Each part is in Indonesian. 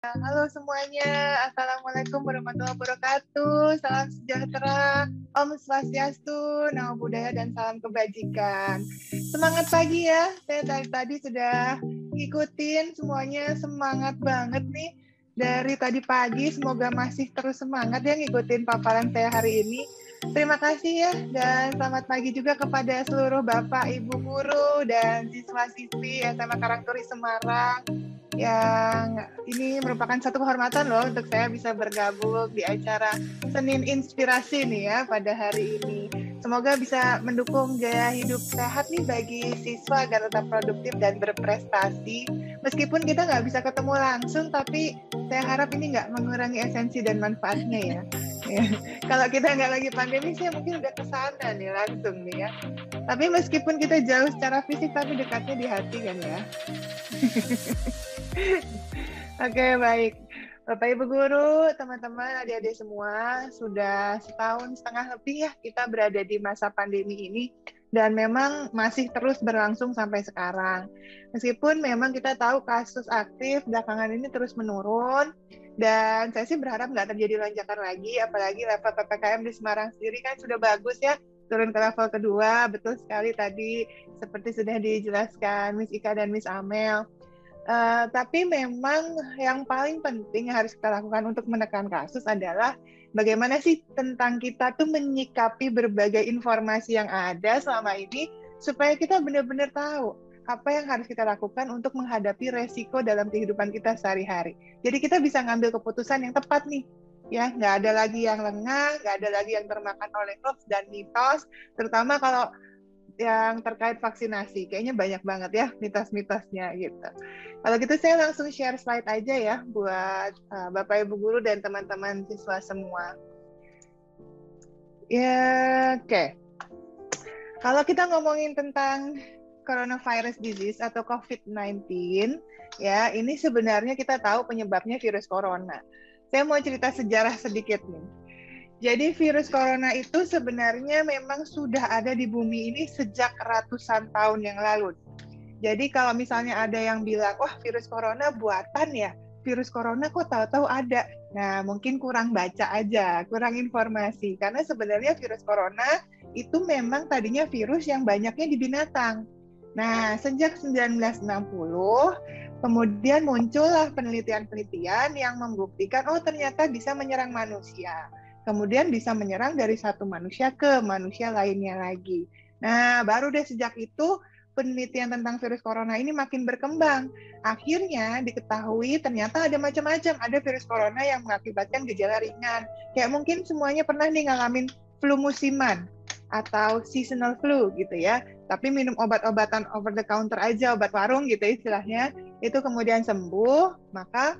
Halo semuanya, Assalamualaikum warahmatullahi wabarakatuh. Salam sejahtera, Om Swastiastu, Namo Buddhaya, dan salam kebajikan. Semangat pagi ya, saya tadi sudah ngikutin semuanya, semangat banget nih. Dari tadi pagi, semoga masih terus semangat ya ngikutin paparan saya hari ini. Terima kasih ya, dan selamat pagi juga kepada seluruh Bapak, Ibu Guru, dan siswa-siswi SMA Karangturi Semarang, yang ini merupakan satu kehormatan loh untuk saya bisa bergabung di acara Senin Inspirasi nih ya pada hari ini. Semoga bisa mendukung gaya hidup sehat nih bagi siswa agar tetap produktif dan berprestasi. Meskipun kita nggak bisa ketemu langsung, tapi saya harap ini nggak mengurangi esensi dan manfaatnya ya. Kalau kita nggak lagi pandemi, saya mungkin udah kesana nih langsung nih ya. Tapi meskipun kita jauh secara fisik, tapi dekatnya di hati kan ya. Oke, baik. Bapak Ibu Guru, teman-teman, adik-adik semua, sudah setahun setengah lebih ya kita berada di masa pandemi ini, dan memang masih terus berlangsung sampai sekarang. Meskipun memang kita tahu kasus aktif belakangan ini terus menurun, dan saya sih berharap nggak terjadi lonjakan lagi, apalagi level PPKM di Semarang sendiri kan sudah bagus ya, turun ke level kedua. Betul sekali tadi, seperti sudah dijelaskan Miss Ika dan Miss Amel. Tapi memang yang paling penting yang harus kita lakukan untuk menekan kasus adalah bagaimana sih tentang kita tuh menyikapi berbagai informasi yang ada selama ini supaya kita benar-benar tahu apa yang harus kita lakukan untuk menghadapi resiko dalam kehidupan kita sehari-hari. Jadi kita bisa ngambil keputusan yang tepat nih, ya, nggak ada lagi yang lengah, nggak ada lagi yang termakan oleh hoax dan mitos, terutama kalau yang terkait vaksinasi. Kayaknya banyak banget ya mitos-mitosnya gitu. Kalau gitu saya langsung share slide aja ya buat Bapak Ibu Guru dan teman-teman siswa semua. Ya, oke. Kalau kita ngomongin tentang coronavirus disease atau COVID-19, ya ini sebenarnya kita tahu penyebabnya virus corona. Saya mau cerita sejarah sedikit nih. Jadi virus corona itu sebenarnya memang sudah ada di bumi ini sejak ratusan tahun yang lalu. Jadi kalau misalnya ada yang bilang, wah virus corona buatan ya, virus corona kok tahu-tahu ada. Nah mungkin kurang baca aja, kurang informasi. Karena sebenarnya virus corona itu memang tadinya virus yang banyaknya di binatang. Nah sejak 1960, kemudian muncullah penelitian-penelitian yang membuktikan, oh ternyata bisa menyerang manusia. Kemudian bisa menyerang dari satu manusia ke manusia lainnya lagi. Nah, baru deh sejak itu penelitian tentang virus corona ini makin berkembang. Akhirnya diketahui ternyata ada macam-macam. Ada virus corona yang mengakibatkan gejala ringan. Kayak mungkin semuanya pernah nih ngalamin flu musiman atau seasonal flu gitu ya. Tapi minum obat-obatan over the counter aja, obat warung gitu istilahnya. Itu kemudian sembuh, maka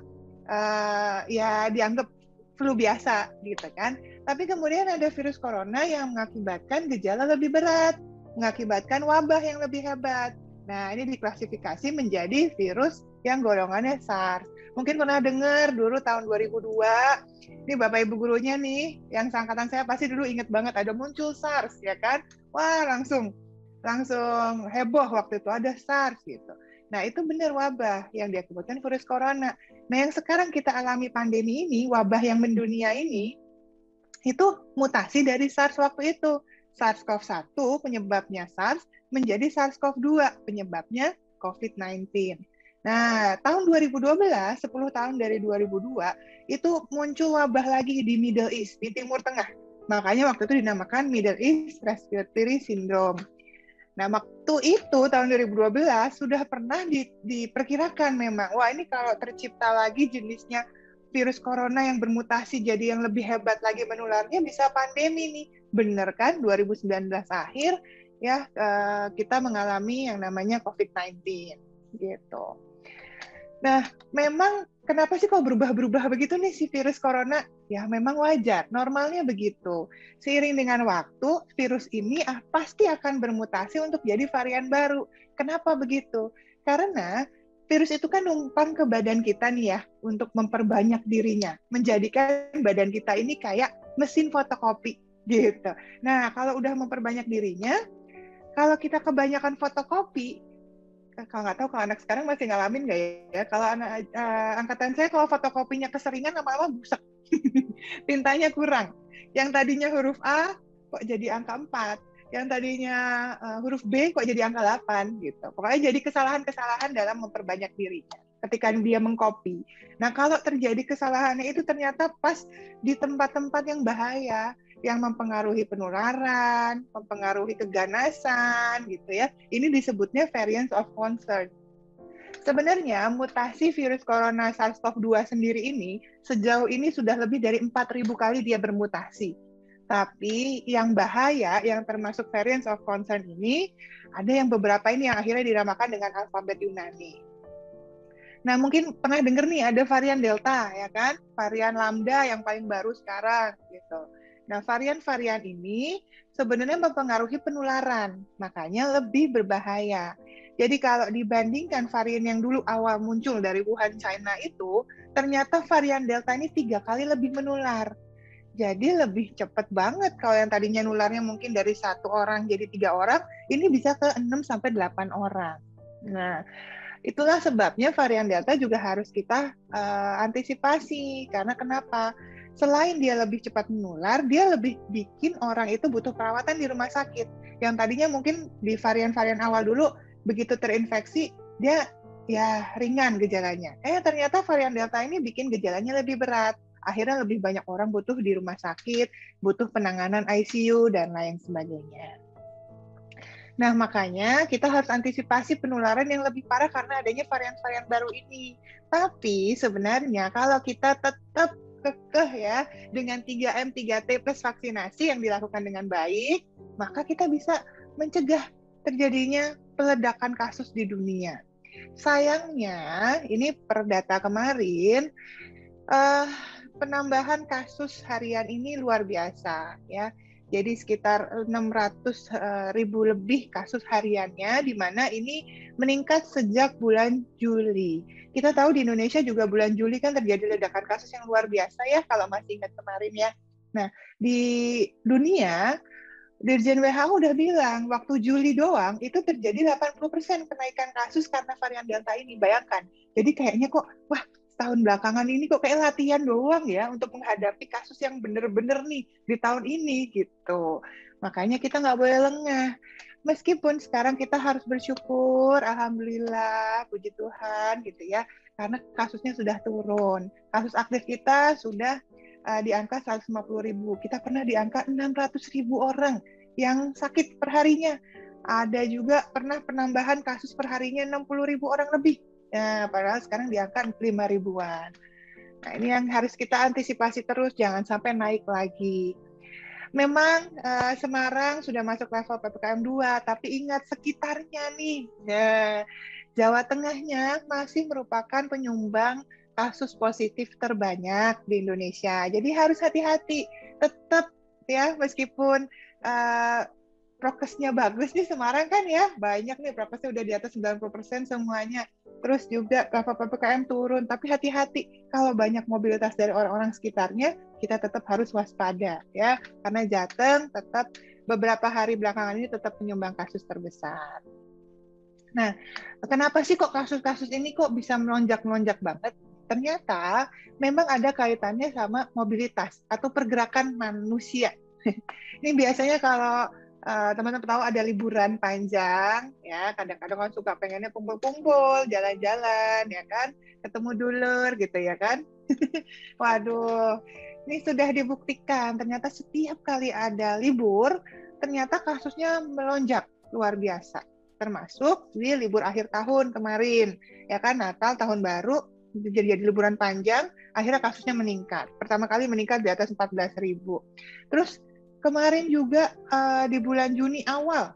ya dianggap flu biasa gitu kan. Tapi kemudian ada virus corona yang mengakibatkan gejala lebih berat, mengakibatkan wabah yang lebih hebat. Nah, ini diklasifikasi menjadi virus yang golongannya SARS. Mungkin pernah dengar dulu tahun 2002, ini Bapak Ibu gurunya nih, yang seangkatan saya pasti dulu inget banget ada muncul SARS, ya kan? Wah, langsung heboh waktu itu ada SARS gitu. Nah, itu benar wabah yang diakibatkan virus corona. Nah, yang sekarang kita alami pandemi ini, wabah yang mendunia ini, itu mutasi dari SARS waktu itu. SARS-CoV-1 penyebabnya SARS menjadi SARS-CoV-2 penyebabnya COVID-19. Nah, tahun 2012, 10 tahun dari 2002, itu muncul wabah lagi di Middle East, di Timur Tengah. Makanya waktu itu dinamakan Middle East Respiratory Syndrome. Nah, waktu itu tahun 2012 sudah pernah diperkirakan memang, wah ini kalau tercipta lagi jenisnya virus corona yang bermutasi jadi yang lebih hebat lagi menularnya bisa pandemi nih. Bener kan? 2019 akhir ya kita mengalami yang namanya COVID-19 gitu. Nah, memang kenapa sih kok berubah-berubah begitu nih si virus corona? Ya memang wajar, normalnya begitu. Seiring dengan waktu, virus ini pasti akan bermutasi untuk jadi varian baru. Kenapa begitu? Karena virus itu kan numpang ke badan kita nih ya, untuk memperbanyak dirinya. Menjadikan badan kita ini kayak mesin fotokopi gitu. Nah, kalau udah memperbanyak dirinya, kalau kita kebanyakan fotokopi, kalau nggak tahu kalau anak sekarang masih ngalamin nggak ya? Kalau anak angkatan saya kalau fotokopinya keseringan lama-lama busek. Tintanya kurang. Yang tadinya huruf A kok jadi angka 4. Yang tadinya huruf B kok jadi angka 8 gitu. Pokoknya jadi kesalahan-kesalahan dalam memperbanyak dirinya ketika dia mengcopy. Nah, kalau terjadi kesalahannya itu ternyata pas di tempat-tempat yang bahaya, yang mempengaruhi penularan, mempengaruhi keganasan gitu ya. Ini disebutnya variants of concern. Sebenarnya mutasi virus corona SARS-CoV-2 sendiri ini sejauh ini sudah lebih dari 4.000 kali dia bermutasi. Tapi yang bahaya, yang termasuk variants of concern ini, ada yang beberapa ini yang akhirnya dinamakan dengan alfabet Yunani. Nah, mungkin pernah dengar nih ada varian Delta, ya kan? Varian Lambda yang paling baru sekarang, gitu. Nah, varian-varian ini sebenarnya mempengaruhi penularan, makanya lebih berbahaya. Jadi kalau dibandingkan varian yang dulu awal muncul dari Wuhan, China itu, ternyata varian Delta ini 3 kali lebih menular. Jadi lebih cepat banget kalau yang tadinya nularnya mungkin dari 1 orang jadi 3 orang, ini bisa ke 6-8 orang. Nah, itulah sebabnya varian Delta juga harus kita antisipasi. Karena kenapa? Selain dia lebih cepat menular, dia lebih bikin orang itu butuh perawatan di rumah sakit. Yang tadinya mungkin di varian-varian awal dulu, begitu terinfeksi, dia ya ringan gejalanya. Ternyata varian Delta ini bikin gejalanya lebih berat. Akhirnya lebih banyak orang butuh di rumah sakit, butuh penanganan ICU, dan lain sebagainya. Nah, makanya kita harus antisipasi penularan yang lebih parah karena adanya varian-varian baru ini. Tapi sebenarnya kalau kita tetap kekeh ya dengan 3M, 3T plus vaksinasi yang dilakukan dengan baik, maka kita bisa mencegah terjadinya peledakan kasus di dunia. Sayangnya, ini per data kemarin, penambahan kasus harian ini luar biasa ya. Jadi sekitar 600.000 lebih kasus hariannya, di mana ini meningkat sejak bulan Juli. Kita tahu di Indonesia juga bulan Juli kan terjadi ledakan kasus yang luar biasa ya, kalau masih ingat kemarin ya. Nah, di dunia, Dirjen WHO udah bilang, waktu Juli doang, itu terjadi 80% kenaikan kasus karena varian Delta ini. Bayangkan, jadi kayaknya kok, wah, tahun belakangan ini kok kayak latihan doang ya untuk menghadapi kasus yang bener-bener nih di tahun ini gitu. Makanya kita nggak boleh lengah. Meskipun sekarang kita harus bersyukur, alhamdulillah, puji Tuhan gitu ya, karena kasusnya sudah turun. Kasus aktif kita sudah di angka 150.000. Kita pernah di angka 600.000 orang yang sakit perharinya. Ada juga pernah penambahan kasus perharinya 60.000 orang lebih. Nah, padahal sekarang di angka 5 ribuan. Nah, ini yang harus kita antisipasi terus, jangan sampai naik lagi. Memang Semarang sudah masuk level PPKM 2, tapi ingat sekitarnya nih. Nah, Jawa Tengahnya masih merupakan penyumbang kasus positif terbanyak di Indonesia. Jadi harus hati-hati. Tetap ya, meskipun prokesnya bagus nih Semarang kan ya, banyak nih prokesnya udah di atas 90% semuanya. Terus juga level PPKM turun, tapi hati-hati kalau banyak mobilitas dari orang-orang sekitarnya, kita tetap harus waspada ya, karena Jateng tetap beberapa hari belakangan ini tetap penyumbang kasus terbesar. Nah, kenapa sih kok kasus-kasus ini kok bisa melonjak-melonjak banget? Ternyata memang ada kaitannya sama mobilitas atau pergerakan manusia. Ini biasanya kalau teman-teman tahu ada liburan panjang, ya kadang-kadang kan suka pengennya kumpul-kumpul, jalan-jalan, ya kan, ketemu dulur gitu ya kan. Waduh, ini sudah dibuktikan ternyata setiap kali ada libur, ternyata kasusnya melonjak luar biasa. Termasuk di libur akhir tahun kemarin, ya kan, Natal, Tahun Baru, jadi liburan panjang, akhirnya kasusnya meningkat. Pertama kali meningkat di atas 14.000. Terus kemarin juga di bulan Juni awal,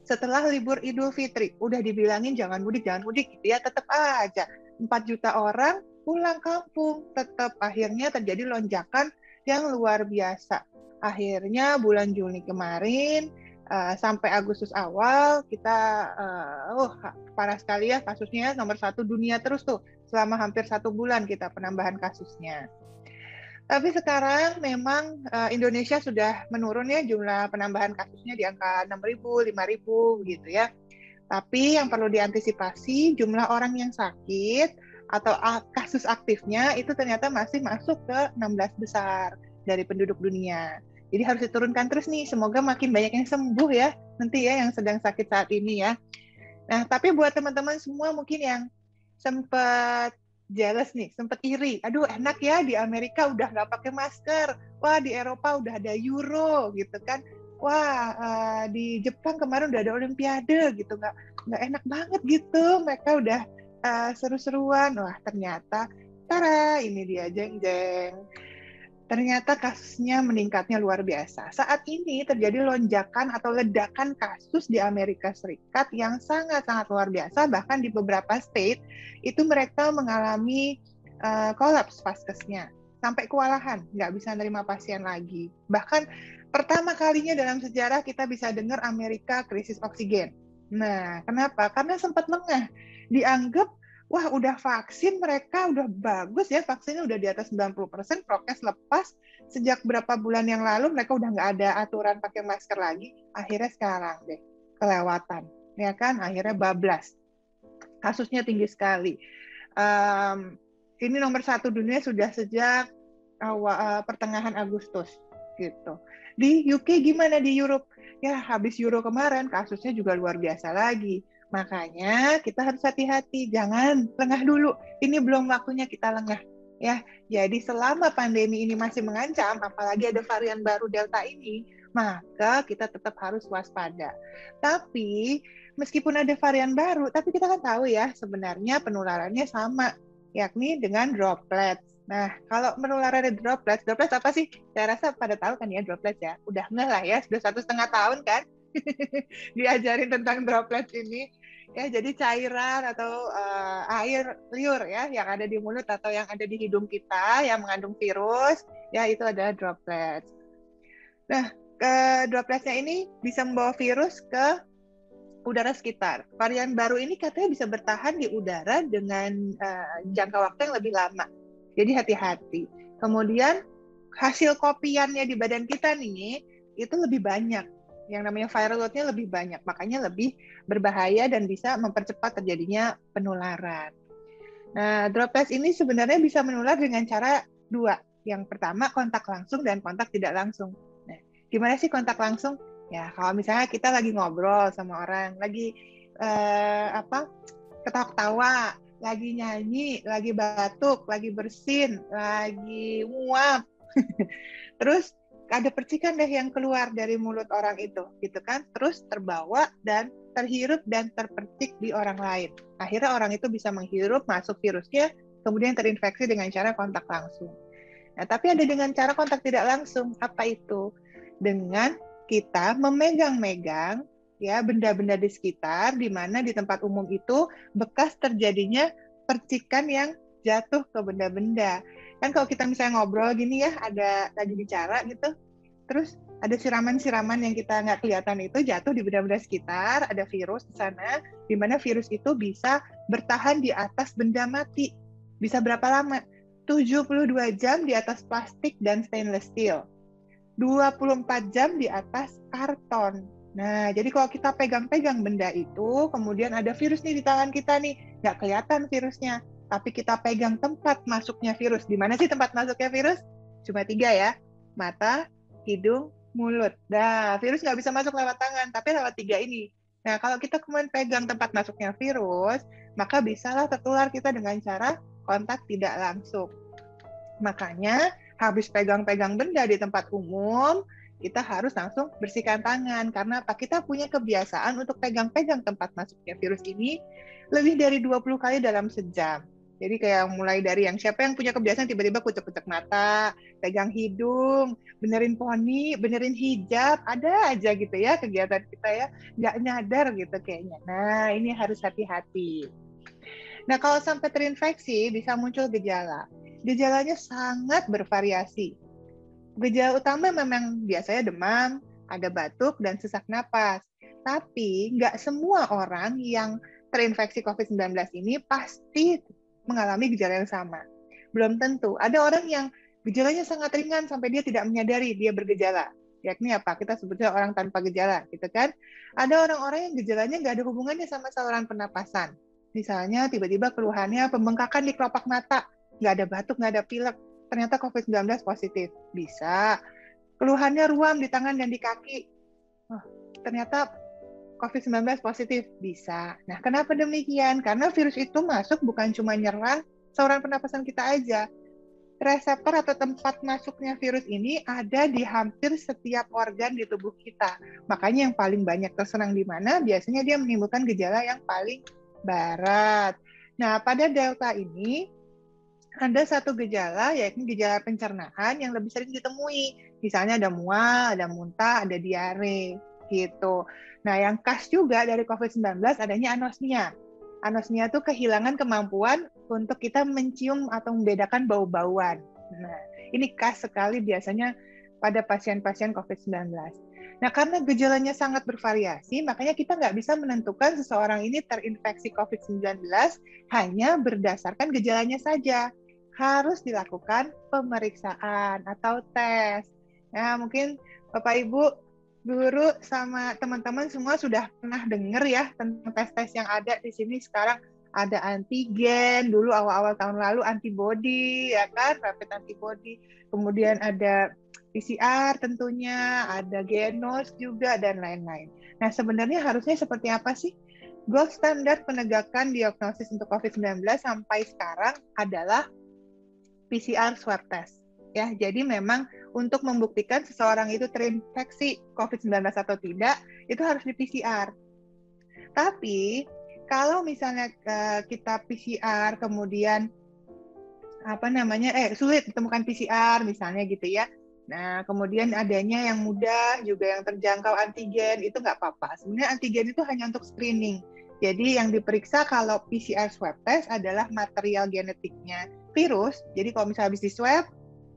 setelah libur Idul Fitri, udah dibilangin jangan mudik gitu ya, tetap aja 4 juta orang pulang kampung, tetap akhirnya terjadi lonjakan yang luar biasa. Akhirnya bulan Juni kemarin sampai Agustus awal kita parah sekali ya kasusnya, nomor 1 dunia terus tuh selama hampir 1 bulan kita penambahan kasusnya. Tapi sekarang memang Indonesia sudah menurun ya jumlah penambahan kasusnya di angka 6.000, 5.000 gitu ya. Tapi yang perlu diantisipasi jumlah orang yang sakit atau kasus aktifnya itu ternyata masih masuk ke 16 besar dari penduduk dunia. Jadi harus diturunkan terus nih, semoga makin banyak yang sembuh ya, nanti ya yang sedang sakit saat ini ya. Nah, tapi buat teman-teman semua mungkin yang sempat jealous nih, sempat iri. Aduh, enak ya di Amerika udah nggak pakai masker. Wah, di Eropa udah ada Euro gitu kan. Wah, di Jepang kemarin udah ada Olimpiade gitu. Nggak enak banget gitu. Mereka udah seru-seruan. Wah, ternyata, tara, ini dia jeng-jeng. Ternyata kasusnya meningkatnya luar biasa. Saat ini terjadi lonjakan atau ledakan kasus di Amerika Serikat yang sangat-sangat luar biasa. Bahkan di beberapa state itu mereka mengalami kolaps vaskesnya. Sampai kewalahan, nggak bisa nerima pasien lagi. Bahkan pertama kalinya dalam sejarah kita bisa dengar Amerika krisis oksigen. Nah, kenapa? Karena sempat lengah. Dianggap wah udah vaksin mereka udah bagus ya, vaksinnya udah di atas 90%, prokes lepas, sejak berapa bulan yang lalu mereka udah nggak ada aturan pakai masker lagi, akhirnya sekarang deh, kelewatan, ya kan, akhirnya bablas, kasusnya tinggi sekali. Ini nomor 1 dunia sudah sejak pertengahan Agustus, gitu. Di UK gimana di Europe? Ya habis Euro kemarin kasusnya juga luar biasa lagi. Makanya kita harus hati-hati, jangan lengah dulu. Ini belum waktunya kita lengah. Ya, jadi selama pandemi ini masih mengancam, apalagi ada varian baru Delta ini, maka kita tetap harus waspada. Tapi meskipun ada varian baru, tapi kita kan tahu ya sebenarnya penularannya sama, yakni dengan droplets. Nah, kalau menular dari droplets apa sih? Saya rasa pada tahu kan ya droplets ya. Udah enggak lah ya, sudah 1,5 tahun kan diajarin tentang droplets ini. Ya, jadi cairan atau air liur ya yang ada di mulut atau yang ada di hidung kita yang mengandung virus, ya itu adalah droplets. Nah, dropletsnya ini bisa membawa virus ke udara sekitar. Varian baru ini katanya bisa bertahan di udara dengan jangka waktu yang lebih lama. Jadi hati-hati. Kemudian hasil kopiannya di badan kita nih itu lebih banyak. Yang namanya viral load-nya lebih banyak, makanya lebih berbahaya dan bisa mempercepat terjadinya penularan. Nah, droplets ini sebenarnya bisa menular dengan cara 2. Yang pertama kontak langsung dan kontak tidak langsung. Nah, gimana sih kontak langsung? Ya, kalau misalnya kita lagi ngobrol sama orang, lagi ketawa-ketawa, lagi nyanyi, lagi batuk, lagi bersin, lagi nguap, terus ada percikan deh yang keluar dari mulut orang itu, gitu kan? Terus terbawa dan terhirup dan terpercik di orang lain. Akhirnya orang itu bisa menghirup, masuk virusnya, kemudian terinfeksi dengan cara kontak langsung. Nah, tapi ada dengan cara kontak tidak langsung. Apa itu? Dengan kita memegang-megang ya benda-benda di sekitar, di mana di tempat umum itu bekas terjadinya percikan yang jatuh ke benda-benda. Kan kalau kita misalnya ngobrol gini ya, ada lagi bicara gitu, terus ada siraman-siraman yang kita nggak kelihatan itu jatuh di benda-benda sekitar, ada virus di sana, di mana virus itu bisa bertahan di atas benda mati. Bisa berapa lama? 72 jam di atas plastik dan stainless steel. 24 jam di atas karton. Nah, jadi kalau kita pegang-pegang benda itu, kemudian ada virus nih di tangan kita nih, nggak kelihatan virusnya, tapi kita pegang tempat masuknya virus. Di mana sih tempat masuknya virus? Cuma 3 ya, mata, hidung, mulut. Nah, virus nggak bisa masuk lewat tangan, tapi lewat 3 ini. Nah, kalau kita kemudian pegang tempat masuknya virus, maka bisalah tertular kita dengan cara kontak tidak langsung. Makanya, habis pegang-pegang benda di tempat umum, kita harus langsung bersihkan tangan. Karena apa? Kita punya kebiasaan untuk pegang-pegang tempat masuknya virus ini lebih dari 20 kali dalam sejam. Jadi kayak mulai dari yang siapa yang punya kebiasaan tiba-tiba kucek-kucek mata, pegang hidung, benerin poni, benerin hijab, ada aja gitu ya kegiatan kita ya, nggak nyadar gitu kayaknya. Nah, ini harus hati-hati. Nah, kalau sampai terinfeksi bisa muncul gejala. Gejalanya sangat bervariasi. Gejala utama memang biasanya demam, ada batuk, dan sesak napas. Tapi nggak semua orang yang terinfeksi COVID-19 ini pasti mengalami gejala yang sama. Belum tentu. Ada orang yang gejalanya sangat ringan sampai dia tidak menyadari dia bergejala. yakni apa? Kita sebutnya orang tanpa gejala, gitu kan? Ada orang-orang yang gejalanya nggak ada hubungannya sama saluran pernapasan. Misalnya tiba-tiba keluhannya pembengkakan di kelopak mata, nggak ada batuk, nggak ada pilek, ternyata COVID-19 positif. Bisa. Keluhannya ruam di tangan dan di kaki, ternyata COVID-19 positif. Bisa. Nah, kenapa demikian? Karena virus itu masuk bukan cuma nyerang saluran pernapasan kita aja. Reseptor atau tempat masuknya virus ini ada di hampir setiap organ di tubuh kita. Makanya yang paling banyak terserang di mana, biasanya dia menimbulkan gejala yang paling berat. Nah, pada Delta ini ada satu gejala, yaitu gejala pencernaan yang lebih sering ditemui. Misalnya ada mual, ada muntah, ada diare, gitu. Nah, yang khas juga dari COVID-19 adanya anosmia. Anosmia itu kehilangan kemampuan untuk kita mencium atau membedakan bau-bauan. Nah, ini khas sekali biasanya pada pasien-pasien COVID-19. Nah, karena gejalanya sangat bervariasi, makanya kita nggak bisa menentukan seseorang ini terinfeksi COVID-19 hanya berdasarkan gejalanya saja. Harus dilakukan pemeriksaan atau tes. Nah, mungkin Bapak Ibu guru sama teman-teman semua sudah pernah dengar ya tentang tes-tes yang ada di sini sekarang. Ada antigen, dulu awal-awal tahun lalu antibody, ya kan, rapid antibody. Kemudian ada PCR tentunya, ada genos juga, dan lain-lain. Nah, sebenarnya harusnya seperti apa sih? Gold standar penegakan diagnosis untuk COVID-19 sampai sekarang adalah PCR swab test. Ya, jadi memang untuk membuktikan seseorang itu terinfeksi COVID-19 atau tidak, itu harus di PCR. Tapi kalau misalnya kita PCR kemudian sulit ditemukan PCR misalnya gitu ya. Nah, kemudian adanya yang mudah juga yang terjangkau antigen, itu nggak apa-apa. Sebenarnya antigen itu hanya untuk screening. Jadi yang diperiksa kalau PCR swab test adalah material genetiknya virus. Jadi kalau misalnya habis di swab,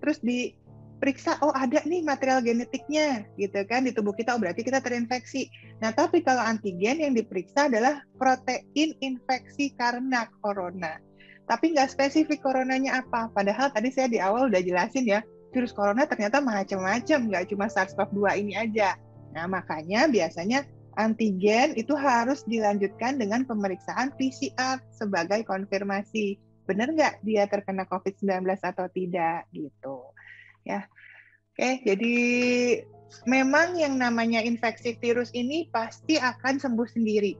terus diperiksa, oh ada nih material genetiknya gitu kan di tubuh kita, oh berarti kita terinfeksi. Nah, tapi kalau antigen yang diperiksa adalah protein infeksi karena corona. Tapi nggak spesifik coronanya apa. Padahal tadi saya di awal udah jelasin ya, virus corona ternyata macam-macam, nggak cuma SARS-CoV-2 ini aja. Nah, makanya biasanya antigen itu harus dilanjutkan dengan pemeriksaan PCR sebagai konfirmasi. Benar nggak dia terkena COVID-19 atau tidak, gitu. Ya, oke, jadi memang yang namanya infeksi virus ini pasti akan sembuh sendiri.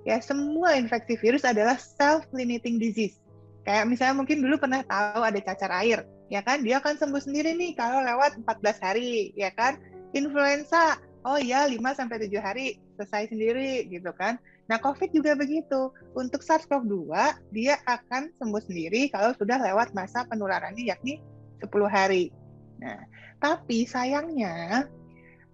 Ya, semua infeksi virus adalah self-limiting disease. Kayak misalnya mungkin dulu pernah tahu ada cacar air, ya kan? Dia akan sembuh sendiri nih kalau lewat 14 hari, ya kan? Influenza, oh ya 5-7 hari selesai sendiri gitu kan. Nah, COVID juga begitu. Untuk SARS-CoV-2, dia akan sembuh sendiri kalau sudah lewat masa penularannya yakni 10 hari. Nah, tapi sayangnya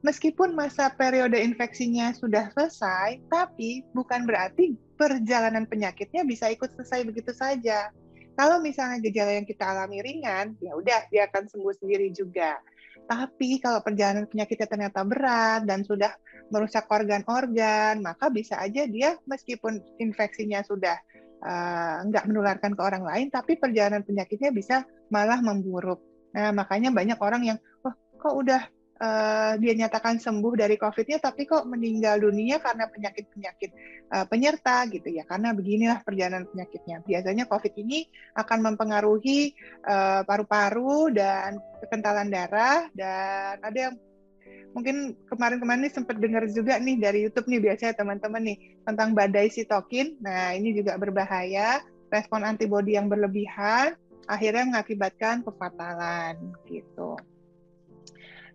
meskipun masa periode infeksinya sudah selesai, tapi bukan berarti perjalanan penyakitnya bisa ikut selesai begitu saja. Kalau misalnya gejala yang kita alami ringan, ya udah dia akan sembuh sendiri juga. Tapi kalau perjalanan penyakitnya ternyata berat dan sudah merusak organ-organ, maka bisa aja dia meskipun infeksinya sudah nggak menularkan ke orang lain, tapi perjalanan penyakitnya bisa malah memburuk. Nah, makanya banyak orang yang, kok udah dia nyatakan sembuh dari COVID-nya, tapi kok meninggal dunia karena penyakit-penyakit penyerta gitu ya, karena beginilah perjalanan penyakitnya. Biasanya COVID ini akan mempengaruhi paru-paru dan kekentalan darah, dan ada yang mungkin kemarin-kemarin ini sempat dengar juga nih dari YouTube nih biasanya teman-teman nih tentang badai sitokin. Nah, ini juga berbahaya, respon antibodi yang berlebihan akhirnya mengakibatkan kefatalan gitu.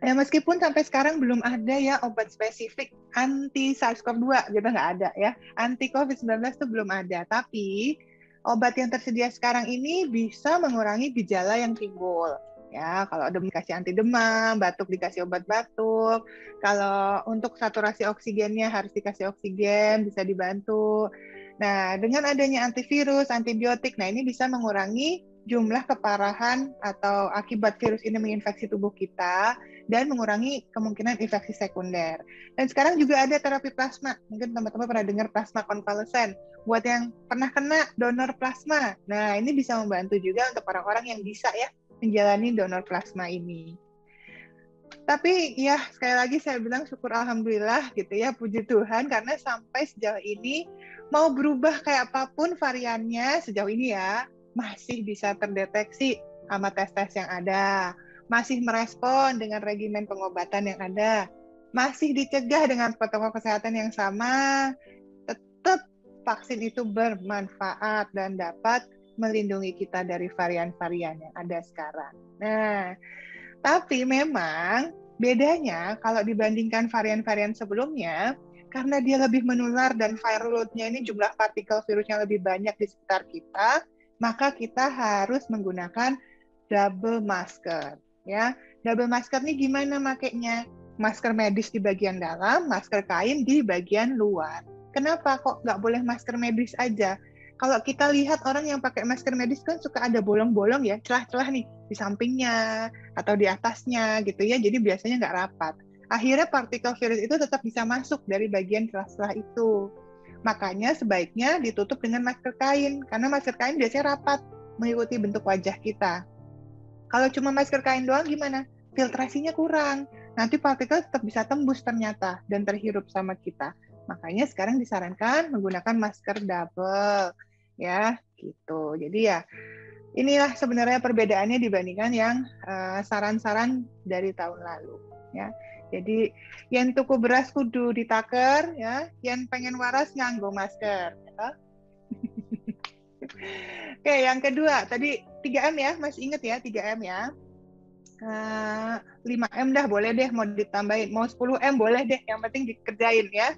Ya, meskipun sampai sekarang belum ada ya obat spesifik anti SARS-CoV-2, gitu nggak ada ya. Anti COVID-19 itu belum ada, tapi obat yang tersedia sekarang ini bisa mengurangi gejala yang timbul. Ya, kalau ada dikasih anti demam, batuk dikasih obat batuk. Kalau untuk saturasi oksigennya harus dikasih oksigen, bisa dibantu. Nah, dengan adanya antivirus, antibiotik, nah ini bisa mengurangi jumlah keparahan atau akibat virus ini menginfeksi tubuh kita dan mengurangi kemungkinan infeksi sekunder. Dan sekarang juga ada terapi plasma. Mungkin teman-teman pernah dengar plasma konvalesen. Buat yang pernah kena donor plasma. Nah, ini bisa membantu juga untuk orang-orang yang bisa ya menjalani donor plasma ini. Tapi ya sekali lagi saya bilang syukur alhamdulillah gitu ya, puji Tuhan, karena sampai sejauh ini mau berubah kayak apapun variannya sejauh ini ya masih bisa terdeteksi sama tes-tes yang ada, masih merespon dengan regimen pengobatan yang ada, masih dicegah dengan protokol kesehatan yang sama, tetap vaksin itu bermanfaat dan dapat melindungi kita dari varian-varian yang ada sekarang. Nah, tapi memang bedanya kalau dibandingkan varian-varian sebelumnya, karena dia lebih menular dan viral load-nya ini jumlah partikel virusnya lebih banyak di sekitar kita, maka kita harus menggunakan double masker. Ya, double masker ini gimana makainya? Masker medis di bagian dalam, masker kain di bagian luar. Kenapa kok nggak boleh masker medis aja? Kalau kita lihat orang yang pakai masker medis kan suka ada bolong-bolong ya, celah-celah nih di sampingnya atau di atasnya gitu ya, jadi biasanya nggak rapat. Akhirnya partikel virus itu tetap bisa masuk dari bagian celah-celah itu. Makanya sebaiknya ditutup dengan masker kain, karena masker kain biasanya rapat mengikuti bentuk wajah kita. Kalau cuma masker kain doang gimana? Filtrasinya kurang. Nanti partikel tetap bisa tembus ternyata dan terhirup sama kita. Makanya sekarang disarankan menggunakan masker double. Ya, gitu. Jadi ya, inilah sebenarnya perbedaannya dibandingkan yang saran-saran dari tahun lalu. Ya, jadi yang tuku beras kudu ditaker, ya, yang pengen waras nganggo masker. Ya. Oke, yang kedua, tadi 3M ya, masih inget ya 3M ya. 5M dah boleh deh, mau ditambahin. Mau 10M boleh deh, yang penting dikerjain ya.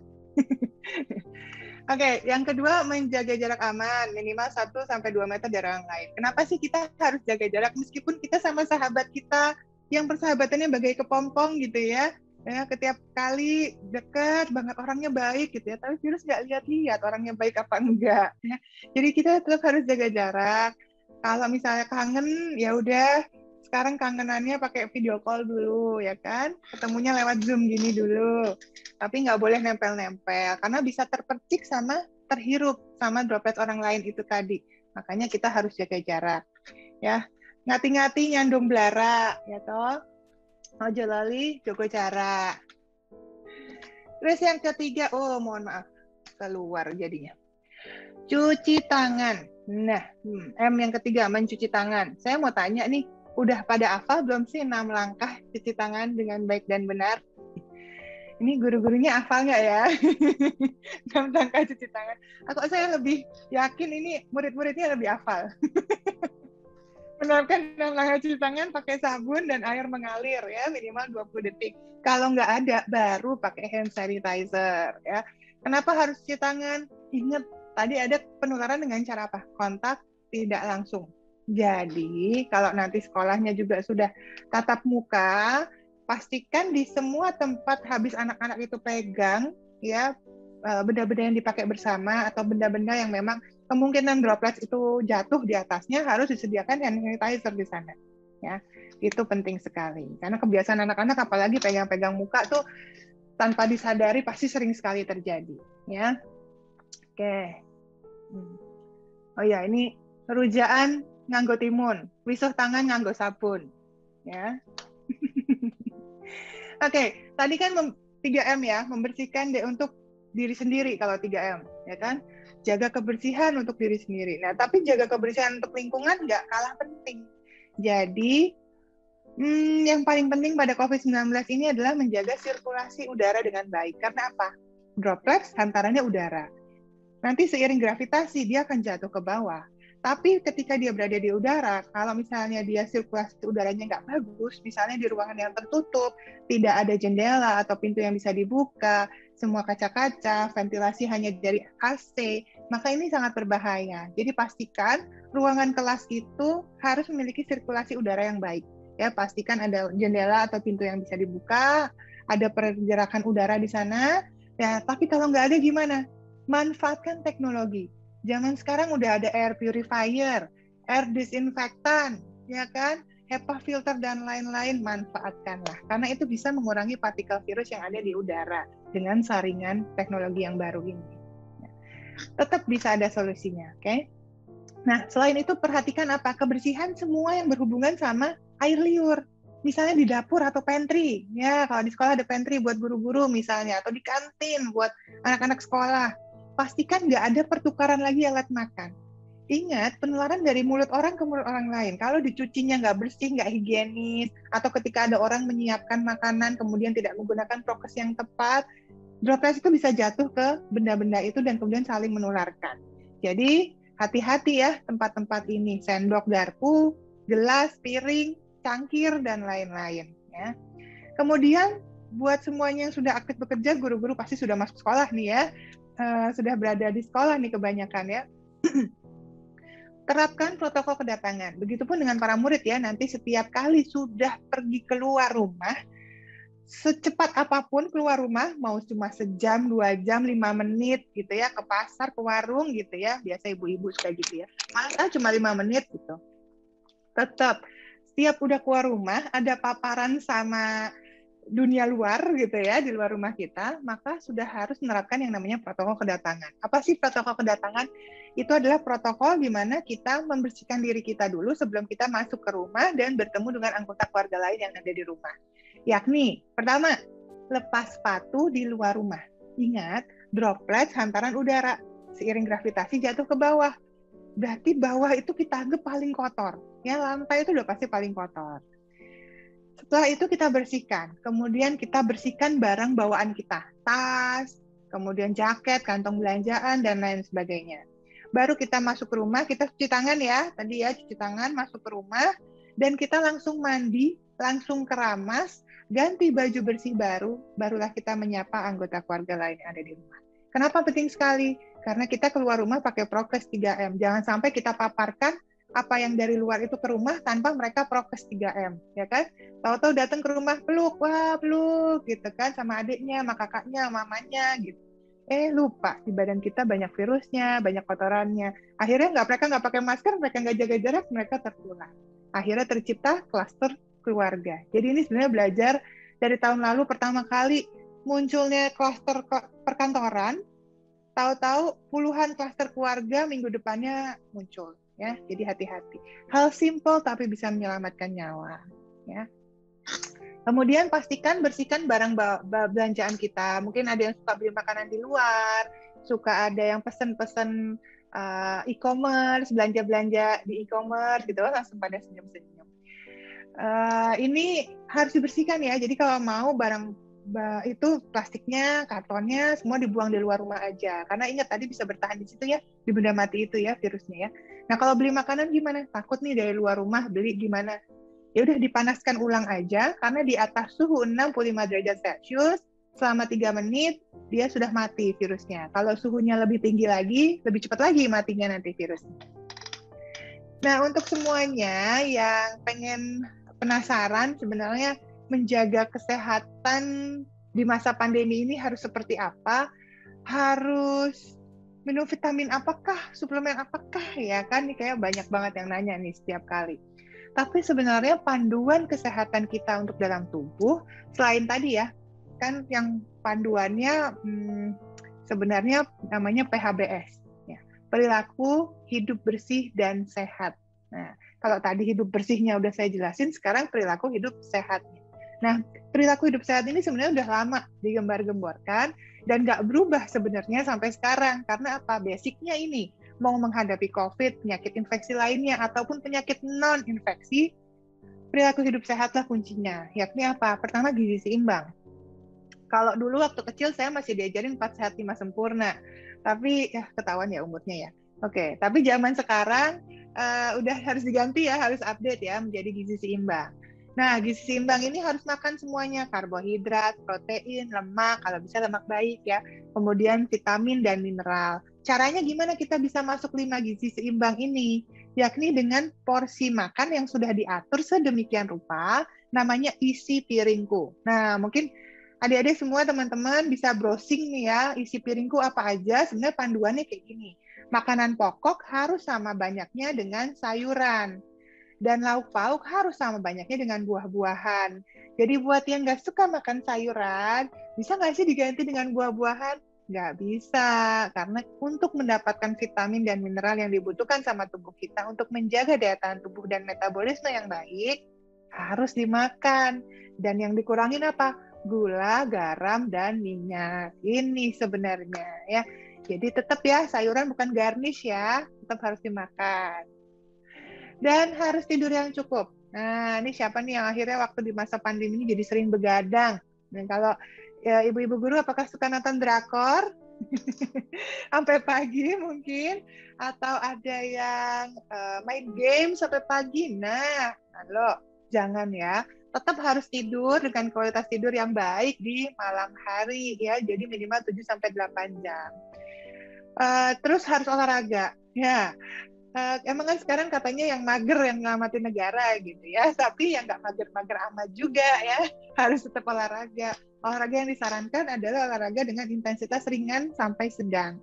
Oke, yang kedua menjaga jarak aman, minimal 1-2 meter dari orang lain. Kenapa sih kita harus jaga jarak meskipun kita sama sahabat kita yang persahabatannya bagai kepompong gitu ya. Ya, setiap kali dekat banget orangnya baik gitu ya, tapi virus nggak lihat-lihat orangnya baik apa enggak ya. Jadi kita tetap harus jaga jarak. Kalau misalnya kangen ya udah, sekarang kangenannya pakai video call dulu ya kan, ketemunya lewat Zoom gini dulu. Tapi nggak boleh nempel-nempel karena bisa terpercik sama terhirup sama droplet orang lain itu tadi. Makanya kita harus jaga jarak ya. Ngati-ngati nyandung belara ya toh. Ojo lali, jaga jarak. Terus yang ketiga, oh mohon maaf, keluar jadinya. Cuci tangan. Nah, M yang ketiga, mencuci tangan. Saya mau tanya nih, udah pada hafal belum sih 6 langkah cuci tangan dengan baik dan benar? Ini guru-gurunya hafal nggak ya? 6 langkah cuci tangan. Saya lebih yakin ini murid-muridnya lebih hafal. Menerapkan 6 langkah cuci tangan pakai sabun dan air mengalir ya minimal 20 detik. Kalau nggak ada baru pakai hand sanitizer ya. Kenapa harus cuci tangan? Ingat tadi ada penularan dengan cara apa? Kontak tidak langsung. Jadi kalau nanti sekolahnya juga sudah tatap muka, pastikan di semua tempat habis anak-anak itu pegang ya benda-benda yang dipakai bersama atau benda-benda yang memang kemungkinan droplets itu jatuh di atasnya harus disediakan hand sanitizer di sana. Ya, itu penting sekali. Karena kebiasaan anak-anak apalagi pegang-pegang muka tuh tanpa disadari pasti sering sekali terjadi. Ya, oke. Oh ya, ini rujaan nganggo timun, wisuh tangan nganggo sabun. Ya. Oke, tadi kan 3M ya, membersihkan untuk diri sendiri kalau 3M, ya kan? Jaga kebersihan untuk diri sendiri. Nah, tapi jaga kebersihan untuk lingkungan nggak kalah penting. Jadi, yang paling penting pada COVID-19 ini adalah menjaga sirkulasi udara dengan baik. Karena apa? Droplets hantarannya udara. Nanti seiring gravitasi, dia akan jatuh ke bawah. Tapi ketika dia berada di udara, kalau misalnya dia sirkulasi udaranya nggak bagus, misalnya di ruangan yang tertutup, tidak ada jendela atau pintu yang bisa dibuka, semua kaca-kaca, ventilasi hanya dari AC, maka ini sangat berbahaya. Jadi pastikan ruangan kelas itu harus memiliki sirkulasi udara yang baik. Ya, pastikan ada jendela atau pintu yang bisa dibuka, ada pergerakan udara di sana. Ya, tapi kalau nggak ada gimana? Manfaatkan teknologi. Zaman sekarang udah ada air purifier, air disinfektan, ya kan? HEPA filter dan lain-lain, manfaatkanlah. Karena itu bisa mengurangi partikel virus yang ada di udara dengan saringan teknologi yang baru ini. Tetap bisa ada solusinya, oke? Okay? Nah, selain itu perhatikan apa? Kebersihan semua yang berhubungan sama air liur. misalnya di dapur atau pantry, ya kalau di sekolah ada pantry buat guru-guru misalnya, atau di kantin buat anak-anak sekolah. Pastikan nggak ada pertukaran lagi alat makan. Ingat, penularan dari mulut orang ke mulut orang lain. Kalau dicucinya nggak bersih, nggak higienis, atau ketika ada orang menyiapkan makanan kemudian tidak menggunakan prokes yang tepat, droplet itu bisa jatuh ke benda-benda itu dan kemudian saling menularkan. Jadi hati-hati ya tempat-tempat ini, sendok, garpu, gelas, piring, cangkir, dan lain-lain. Ya. Kemudian buat semuanya yang sudah aktif bekerja, guru-guru pasti sudah masuk sekolah nih ya, sudah berada di sekolah nih kebanyakan ya. Terapkan protokol kedatangan. Begitupun dengan para murid ya, nanti setiap kali sudah pergi keluar rumah, secepat apapun keluar rumah, mau cuma sejam, 2 jam, 5 menit gitu ya, ke pasar, ke warung gitu ya, biasa ibu-ibu suka gitu ya, malah cuma 5 menit gitu. Tetap, setiap udah keluar rumah, ada paparan sama dunia luar gitu ya, di luar rumah kita, maka sudah harus menerapkan yang namanya protokol kedatangan. Apa sih protokol kedatangan? Itu adalah protokol di mana kita membersihkan diri kita dulu sebelum kita masuk ke rumah dan bertemu dengan anggota keluarga lain yang ada di rumah. Yakni, pertama, lepas sepatu di luar rumah. Ingat, droplet hantaran udara. Seiring gravitasi jatuh ke bawah. Berarti bawah itu kita anggap paling kotor. Ya, lantai itu udah pasti paling kotor. Setelah itu kita bersihkan. Kemudian kita bersihkan barang bawaan kita. Tas, kemudian jaket, kantong belanjaan, dan lain sebagainya. Baru kita masuk ke rumah, kita cuci tangan ya. Tadi ya, cuci tangan, masuk ke rumah. Dan kita langsung mandi, langsung keramas, ganti baju bersih baru, barulah kita menyapa anggota keluarga lain yang ada di rumah. Kenapa penting sekali? Karena kita keluar rumah pakai prokes 3M. Jangan sampai kita paparkan apa yang dari luar itu ke rumah tanpa mereka prokes 3M, ya kan? Tahu-tahu datang ke rumah peluk, wah peluk gitu kan, sama adiknya, sama kakaknya, mamanya gitu. Lupa di badan kita banyak virusnya, banyak kotorannya. Akhirnya mereka nggak pakai masker, mereka nggak jaga jarak, mereka tertular. Akhirnya tercipta klaster keluarga. Jadi ini sebenarnya belajar dari tahun lalu pertama kali munculnya klaster perkantoran, tahu-tahu puluhan klaster keluarga minggu depannya muncul. Ya, jadi hati-hati. Hal simple tapi bisa menyelamatkan nyawa. Ya. Kemudian pastikan bersihkan barang belanjaan kita. Mungkin ada yang suka beli makanan di luar, suka ada yang pesen-pesen e-commerce, belanja-belanja di e-commerce gitu, langsung pada senyum-senyum. Ini harus dibersihkan ya. Jadi kalau mau barang itu plastiknya, kartonnya semua dibuang di luar rumah aja. Karena ingat tadi bisa bertahan di situ ya, di benda mati itu ya virusnya ya. Nah kalau beli makanan gimana? Takut nih dari luar rumah beli gimana? Ya udah dipanaskan ulang aja karena di atas suhu 65 derajat Celcius selama 3 menit dia sudah mati virusnya. Kalau suhunya lebih tinggi lagi, lebih cepat lagi matinya nanti virusnya. Nah untuk semuanya yang pengen penasaran sebenarnya menjaga kesehatan di masa pandemi ini harus seperti apa, harus minum vitamin apakah, suplemen apakah ya kan, nih kayak banyak banget yang nanya nih setiap kali. Tapi sebenarnya panduan kesehatan kita untuk dalam tubuh, selain tadi ya, kan yang panduannya sebenarnya namanya PHBS, ya, perilaku hidup bersih dan sehat. Nah, kalau tadi hidup bersihnya udah saya jelasin, sekarang perilaku hidup sehatnya. Nah, perilaku hidup sehat ini sebenarnya udah lama digembar-gemborkan dan nggak berubah sebenarnya sampai sekarang. Karena apa? Basicnya ini, mau menghadapi COVID, penyakit infeksi lainnya, ataupun penyakit non-infeksi, perilaku hidup sehatlah kuncinya. Yakni apa? Pertama, gizi seimbang. Kalau dulu waktu kecil saya masih diajarin 4 sehat 5 sempurna. Tapi ya ketahuan ya umurnya ya. Oke, tapi zaman sekarang udah harus diganti ya, harus update ya menjadi gizi seimbang. Nah, gizi seimbang ini harus makan semuanya, karbohidrat, protein, lemak, kalau bisa lemak baik ya. Kemudian vitamin dan mineral. Caranya gimana kita bisa masuk 5 gizi seimbang ini? Yakni dengan porsi makan yang sudah diatur sedemikian rupa, namanya isi piringku. Nah, mungkin adik-adik semua teman-teman bisa browsing nih ya, isi piringku apa aja, sebenarnya panduannya kayak gini. Makanan pokok harus sama banyaknya dengan sayuran. Dan lauk pauk harus sama banyaknya dengan buah-buahan. Jadi buat yang nggak suka makan sayuran, bisa nggak sih diganti dengan buah-buahan? Nggak bisa, karena untuk mendapatkan vitamin dan mineral yang dibutuhkan sama tubuh kita untuk menjaga daya tahan tubuh dan metabolisme yang baik, harus dimakan. Dan yang dikurangin apa? Gula, garam, dan minyak. Ini sebenarnya ya. Jadi tetap ya, sayuran bukan garnish ya, tetap harus dimakan. Dan harus tidur yang cukup. Nah, ini siapa nih yang akhirnya waktu di masa pandemi ini jadi sering begadang? Dan kalau ya, ibu-ibu guru apakah suka nonton drakor? Sampai pagi mungkin, atau ada yang main game sampai pagi. Nah, halo, jangan ya. Tetap harus tidur dengan kualitas tidur yang baik di malam hari ya. Jadi minimal 7 sampai 8 jam. Terus harus olahraga. Ya, emang kan sekarang katanya yang mager yang ngelamatin negara gitu ya, tapi yang nggak mager-mager amat juga ya, harus tetap olahraga. Olahraga yang disarankan adalah olahraga dengan intensitas ringan sampai sedang.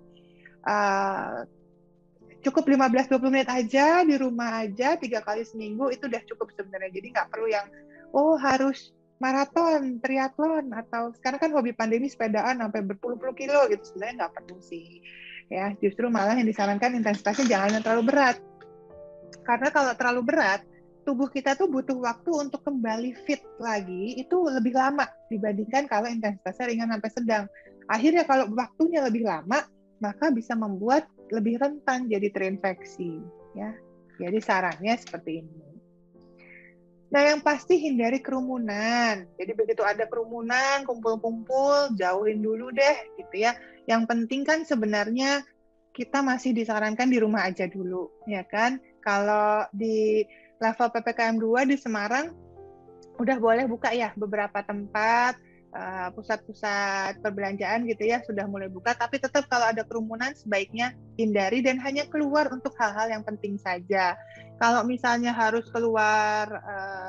Cukup 15-20 menit aja di rumah aja, 3 kali seminggu itu udah cukup sebenarnya. Jadi nggak perlu yang harus maraton, triathlon, atau sekarang kan hobi pandemi sepedaan sampai berpuluh-puluh kilo gitu, sebenarnya nggak perlu sih. Ya, justru malah yang disarankan intensitasnya jangan yang terlalu berat. Karena kalau terlalu berat, tubuh kita tuh butuh waktu untuk kembali fit lagi, itu lebih lama dibandingkan kalau intensitasnya ringan sampai sedang. Akhirnya kalau waktunya lebih lama, maka bisa membuat lebih rentan jadi terinfeksi. Ya, jadi sarannya seperti ini. Nah, yang pasti hindari kerumunan. Jadi begitu ada kerumunan, kumpul-kumpul, jauhin dulu deh, gitu ya. Yang penting kan sebenarnya kita masih disarankan di rumah aja dulu, ya kan? Kalau di level PPKM 2 di Semarang, udah boleh buka ya beberapa tempat, pusat-pusat perbelanjaan gitu ya, sudah mulai buka. Tapi tetap kalau ada kerumunan sebaiknya hindari dan hanya keluar untuk hal-hal yang penting saja. Kalau misalnya harus keluar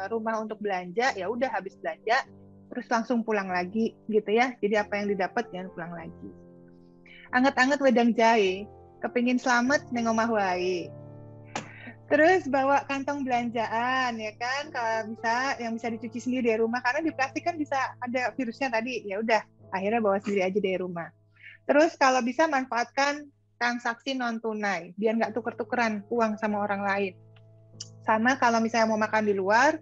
rumah untuk belanja, ya udah habis belanja, terus langsung pulang lagi gitu ya. Jadi apa yang didapat jangan pulang lagi. Anget-anget wedang jahe, kepingin selamat neng omah wae. Terus bawa kantong belanjaan ya kan, kalau bisa yang bisa dicuci sendiri di rumah, karena di plastik kan bisa ada virusnya tadi. Ya udah, akhirnya bawa sendiri aja dari rumah. Terus kalau bisa manfaatkan transaksi non tunai biar nggak tuker-tukeran uang sama orang lain. Sama kalau misalnya mau makan di luar,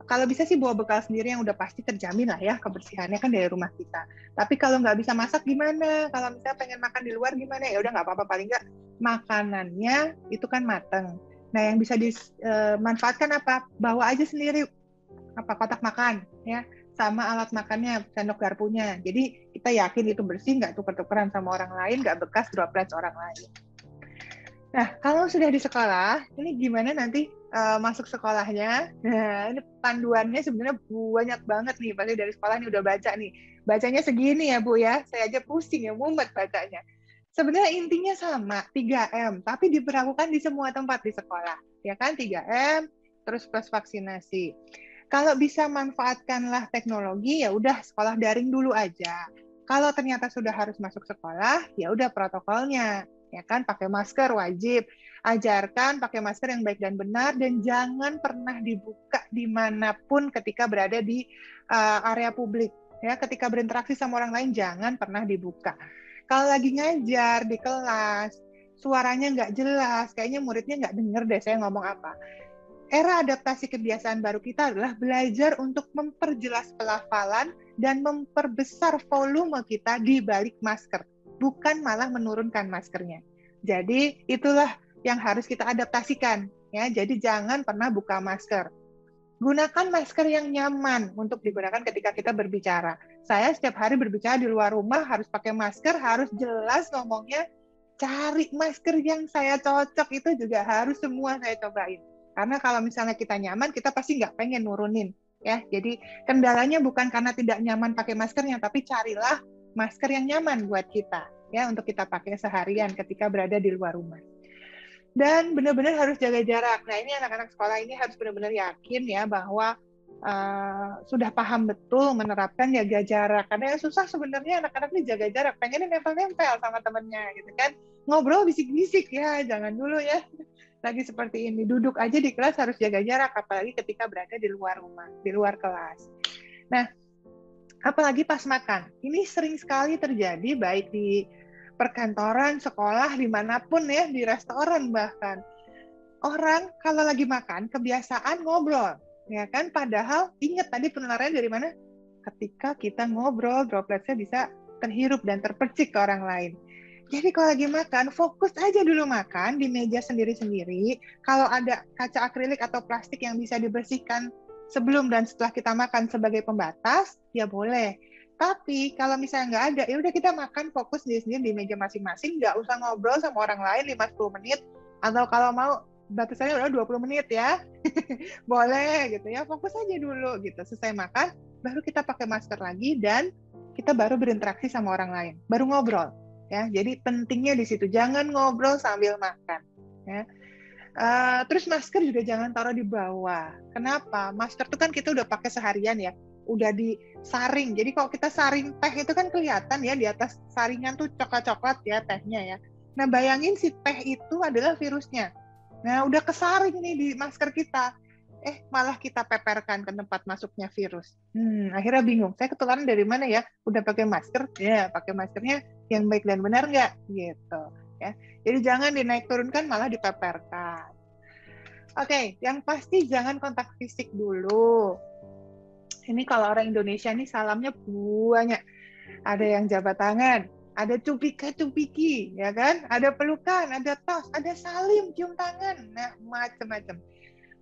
kalau bisa sih bawa bekal sendiri yang udah pasti terjamin lah ya kebersihannya kan dari rumah kita. Tapi kalau nggak bisa masak gimana? Kalau misalnya pengen makan di luar gimana? Ya udah nggak apa-apa, paling nggak makanannya itu kan mateng. Nah, yang bisa dimanfaatkan apa? Bawa aja sendiri kotak makan ya, sama alat makannya, sendok garpunya. Jadi kita yakin itu bersih, nggak tuker-tukeran sama orang lain, nggak bekas droplets orang lain. Nah, kalau sudah di sekolah, ini gimana nanti masuk sekolahnya? Nah, ini panduannya sebenarnya banyak banget nih. Pasti dari sekolah ini udah baca nih. Bacanya segini ya, Bu ya. Saya aja pusing ya, mumet bacanya. Sebenarnya intinya sama, 3M, tapi diberlakukan di semua tempat di sekolah. Ya kan, 3M, terus plus vaksinasi. Kalau bisa manfaatkanlah teknologi, ya udah sekolah daring dulu aja. Kalau ternyata sudah harus masuk sekolah, ya udah protokolnya. Ya kan, pakai masker wajib. Ajarkan pakai masker yang baik dan benar, dan jangan pernah dibuka dimanapun ketika berada di area publik. Ya, ketika berinteraksi sama orang lain, jangan pernah dibuka. Kalau lagi ngajar di kelas, suaranya nggak jelas, kayaknya muridnya nggak denger deh saya ngomong apa. Era adaptasi kebiasaan baru kita adalah belajar untuk memperjelas pelafalan dan memperbesar volume kita di balik masker, bukan malah menurunkan maskernya. Jadi itulah yang harus kita adaptasikan, ya. Jadi jangan pernah buka masker. Gunakan masker yang nyaman untuk digunakan ketika kita berbicara. Saya setiap hari berbicara di luar rumah harus pakai masker, harus jelas ngomongnya. Cari masker yang saya cocok itu juga harus semua saya cobain. Karena kalau misalnya kita nyaman, kita pasti nggak pengen nurunin. Ya, jadi kendalanya bukan karena tidak nyaman pakai maskernya, tapi carilah masker yang nyaman buat kita, ya, untuk kita pakai seharian ketika berada di luar rumah. Dan benar-benar harus jaga jarak. Nah, ini anak-anak sekolah ini harus benar-benar yakin ya bahwa sudah paham betul menerapkan jaga jarak. Karena yang susah sebenarnya anak-anak ini jaga jarak. Pengennya nempel-nempel sama temennya gitu kan. Ngobrol bisik-bisik ya, jangan dulu ya. Lagi seperti ini, duduk aja di kelas harus jaga jarak, apalagi ketika berada di luar rumah, di luar kelas. Nah, apalagi pas makan. Ini sering sekali terjadi baik di perkantoran, sekolah, dimanapun ya, di restoran bahkan. Orang kalau lagi makan, kebiasaan ngobrol. ya kan? Padahal ingat tadi penularannya dari mana? Ketika kita ngobrol, dropletnya bisa terhirup dan terpercik ke orang lain. Jadi kalau lagi makan, fokus aja dulu makan di meja sendiri-sendiri. Kalau ada kaca akrilik atau plastik yang bisa dibersihkan sebelum dan setelah kita makan sebagai pembatas, ya boleh. Tapi kalau misalnya nggak ada, ya udah kita makan fokus sendiri-sendiri di meja masing-masing, nggak usah ngobrol sama orang lain 5-10 menit, atau kalau mau batasannya udah 20 menit ya. Boleh gitu ya, fokus aja dulu gitu. Selesai makan, baru kita pakai masker lagi dan kita baru berinteraksi sama orang lain, baru ngobrol. Ya, jadi pentingnya di situ, jangan ngobrol sambil makan. Ya. Terus masker juga jangan taruh di bawah. Kenapa? Masker itu kan kita udah pakai seharian ya, udah disaring. Jadi kalau kita saring teh itu kan kelihatan ya di atas saringan tuh coklat-coklat ya tehnya ya. Nah bayangin si teh itu adalah virusnya. Nah udah kesaring nih di masker kita. Malah kita peperkan ke tempat masuknya virus. Akhirnya bingung. Saya ketularan dari mana ya? Udah pakai masker, ya pakai maskernya yang baik dan benar nggak? Gitu. Ya. Jadi jangan dinaik turunkan, malah dipeperkan. Oke, yang pasti jangan kontak fisik dulu. Ini kalau orang Indonesia nih salamnya banyak. Ada yang jabat tangan, ada cupika-cupiki, ya kan? Ada pelukan, ada tos, ada salim, cium tangan. Nah, macam-macam.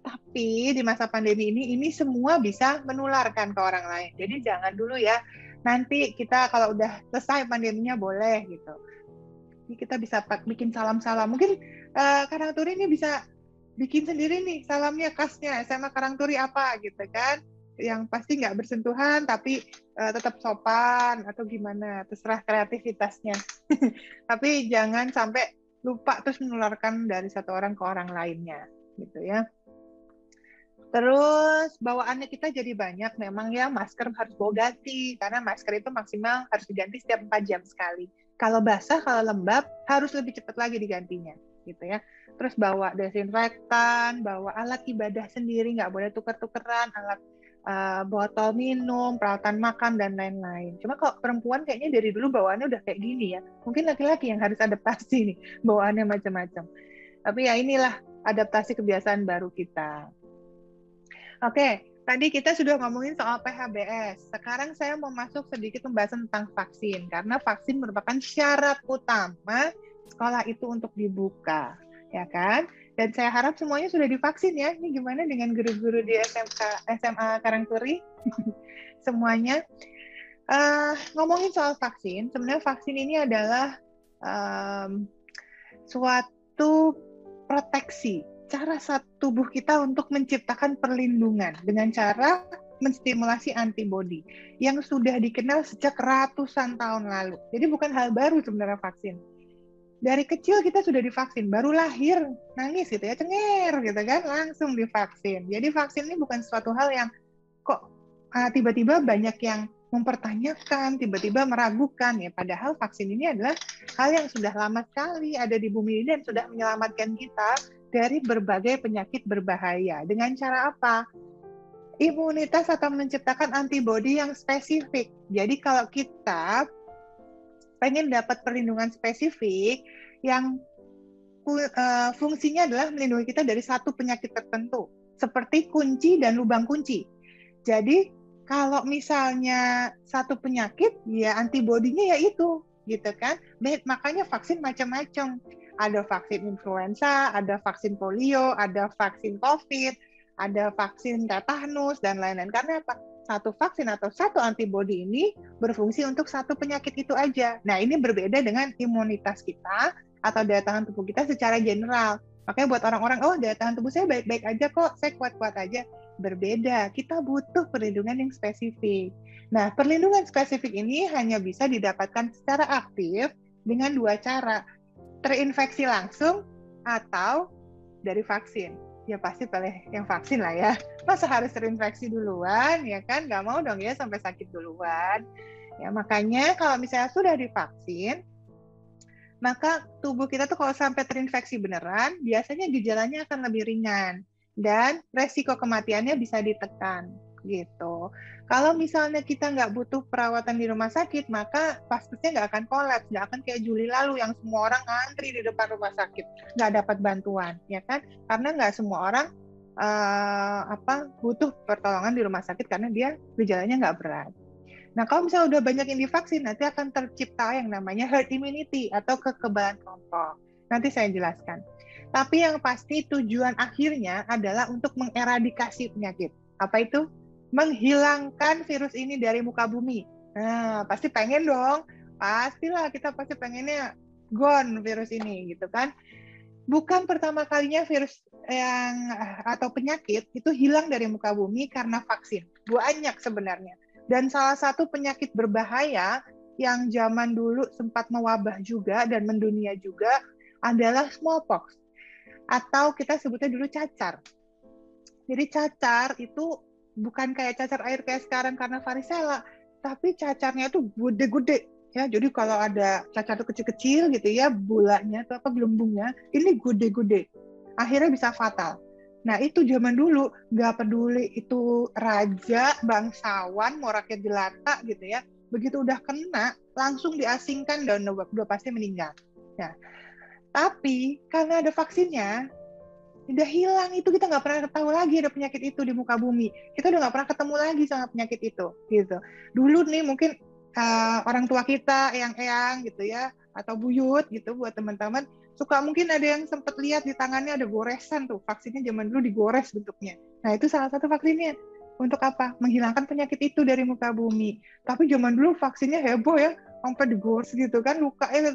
Tapi di masa pandemi ini semua bisa menularkan ke orang lain. Jadi jangan dulu ya. Nanti kita kalau udah selesai pandeminya boleh gitu. Ini kita bisa bikin salam-salam. Mungkin Karangturi ini bisa bikin sendiri nih salamnya khasnya SMA Karangturi apa gitu kan. Yang pasti nggak bersentuhan tapi tetap sopan atau gimana. Terserah kreativitasnya. Tapi jangan sampai lupa terus menularkan dari satu orang ke orang lainnya gitu ya. Terus bawaannya kita jadi banyak, memang ya masker harus bawa ganti, karena masker itu maksimal harus diganti setiap 4 jam sekali. Kalau basah, kalau lembab, harus lebih cepat lagi digantinya, gitu ya. Terus bawa desinfektan, bawa alat ibadah sendiri, nggak boleh tuker-tukeran, alat botol minum, peralatan makan, dan lain-lain. Cuma kalau perempuan kayaknya dari dulu bawaannya udah kayak gini ya. Mungkin laki-laki yang harus adaptasi nih, bawaannya macam-macam. Tapi ya inilah adaptasi kebiasaan baru kita. Oke, tadi kita sudah ngomongin soal PHBS. Sekarang saya mau masuk sedikit pembahasan tentang vaksin, karena vaksin merupakan syarat utama sekolah itu untuk dibuka, ya kan? Dan saya harap semuanya sudah divaksin ya. Ini gimana dengan guru-guru di SMA Karangturi? Semuanya. Ngomongin soal vaksin, sebenarnya vaksin ini adalah suatu proteksi, cara tubuh kita untuk menciptakan perlindungan dengan cara menstimulasi antibodi yang sudah dikenal sejak ratusan tahun lalu. Jadi bukan hal baru sebenarnya vaksin. Dari kecil kita sudah divaksin, baru lahir nangis gitu ya, cenger gitu kan, langsung divaksin. Jadi vaksin ini bukan suatu hal yang kok tiba-tiba banyak yang mempertanyakan, tiba-tiba meragukan ya. Padahal vaksin ini adalah hal yang sudah lama sekali ada di bumi ini dan sudah menyelamatkan kita dari berbagai penyakit berbahaya. Dengan cara apa? Imunitas atau menciptakan antibodi yang spesifik. Jadi kalau kita pengen dapat perlindungan spesifik yang fungsinya adalah melindungi kita dari satu penyakit tertentu, seperti kunci dan lubang kunci. Jadi kalau misalnya satu penyakit, ya antibodinya ya itu, gitu kan. Makanya vaksin macam-macam. Ada vaksin influenza, ada vaksin polio, ada vaksin COVID, ada vaksin tetanus, dan lain-lain. Karena apa? Satu vaksin atau satu antibodi ini berfungsi untuk satu penyakit itu aja. Nah, ini berbeda dengan imunitas kita atau daya tahan tubuh kita secara general. Makanya buat orang-orang, oh daya tahan tubuh saya baik-baik aja kok, saya kuat-kuat aja. Berbeda, kita butuh perlindungan yang spesifik. Nah, perlindungan spesifik ini hanya bisa didapatkan secara aktif dengan dua cara. Terinfeksi langsung atau dari vaksin. Ya pasti pilih yang vaksin lah ya. Masa harus terinfeksi duluan, ya kan? Nggak mau dong ya sampai sakit duluan. Ya, makanya kalau misalnya sudah divaksin, maka tubuh kita tuh kalau sampai terinfeksi beneran, biasanya gejalanya akan lebih ringan dan resiko kematiannya bisa ditekan gitu. Kalau misalnya kita nggak butuh perawatan di rumah sakit, maka vaskesnya nggak akan kolaps, nggak akan kayak Juli lalu yang semua orang ngantri di depan rumah sakit, nggak dapat bantuan, ya kan? Karena nggak semua orang butuh pertolongan di rumah sakit karena dia gejalanya nggak berat. Nah, kalau misalnya udah banyak yang divaksin, nanti akan tercipta yang namanya herd immunity atau kekebalan kelompok. Nanti saya jelaskan. Tapi yang pasti tujuan akhirnya adalah untuk mengeradikasi penyakit. Apa itu? Menghilangkan virus ini dari muka bumi. Nah, pasti pengen dong. Pastilah kita pasti pengennya gone virus ini gitu kan. Bukan pertama kalinya virus atau penyakit itu hilang dari muka bumi karena vaksin. Banyak sebenarnya. Dan salah satu penyakit berbahaya yang zaman dulu sempat mewabah juga dan mendunia juga adalah smallpox. Atau kita sebutnya dulu cacar. Jadi cacar itu bukan kayak cacar air kayak sekarang karena varicella, tapi cacarnya itu gede-gede. Ya, jadi kalau ada cacar itu kecil-kecil gitu ya, bulanya atau gelembungnya, ini gede-gede. Akhirnya bisa fatal. Nah, itu zaman dulu nggak peduli itu raja, bangsawan, mau rakyat jelata gitu ya. Begitu udah kena, langsung diasingkan dan udah pasti meninggal. Nah, tapi karena ada vaksinnya, udah hilang itu, kita nggak pernah tahu lagi ada penyakit itu di muka bumi. Kita udah nggak pernah ketemu lagi sama penyakit itu, gitu. Dulu nih mungkin orang tua kita, eyang-eyang gitu ya, atau buyut gitu buat teman-teman, suka mungkin ada yang sempat lihat di tangannya ada goresan tuh, vaksinnya zaman dulu digores bentuknya. Nah itu salah satu vaksinnya. Untuk apa? Menghilangkan penyakit itu dari muka bumi. Tapi zaman dulu vaksinnya heboh ya, sampai digores gitu kan, lukanya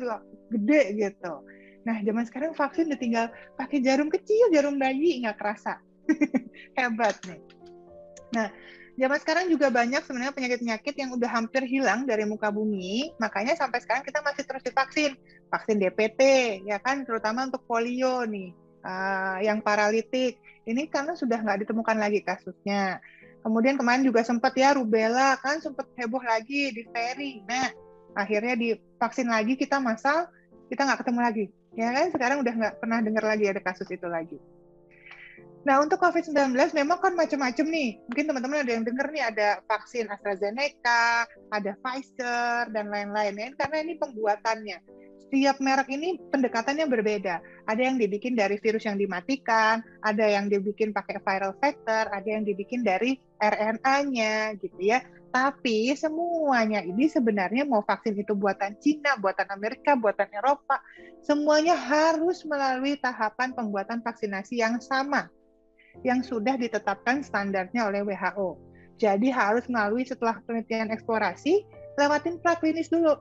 gede gitu. Nah zaman sekarang vaksin udah tinggal pakai jarum kecil, jarum bayi, nggak kerasa. Hebat nih. Nah, zaman sekarang juga banyak sebenarnya penyakit-penyakit yang udah hampir hilang dari muka bumi, makanya sampai sekarang kita masih terus divaksin. Vaksin DPT, ya kan, terutama untuk polio nih, yang paralitik. Ini karena sudah nggak ditemukan lagi kasusnya. Kemudian kemarin juga sempat ya rubella, kan sempat heboh lagi, difteri. Nah, akhirnya divaksin lagi, kita massal, kita nggak ketemu lagi. Ya kan, sekarang udah nggak pernah dengar lagi ada kasus itu lagi. Nah, untuk COVID-19 memang kan macam-macam nih. Mungkin teman-teman ada yang dengar nih, ada vaksin AstraZeneca, ada Pfizer, dan lain-lain. Ya, karena ini pembuatannya. Setiap merek ini pendekatannya berbeda. Ada yang dibikin dari virus yang dimatikan, ada yang dibikin pakai viral vector, ada yang dibikin dari RNA-nya, gitu ya. Tapi semuanya ini sebenarnya mau vaksin itu buatan Cina, buatan Amerika, buatan Eropa, semuanya harus melalui tahapan pembuatan vaksinasi yang sama, yang sudah ditetapkan standarnya oleh WHO. Jadi harus melalui setelah penelitian eksplorasi, lewatin praklinis dulu.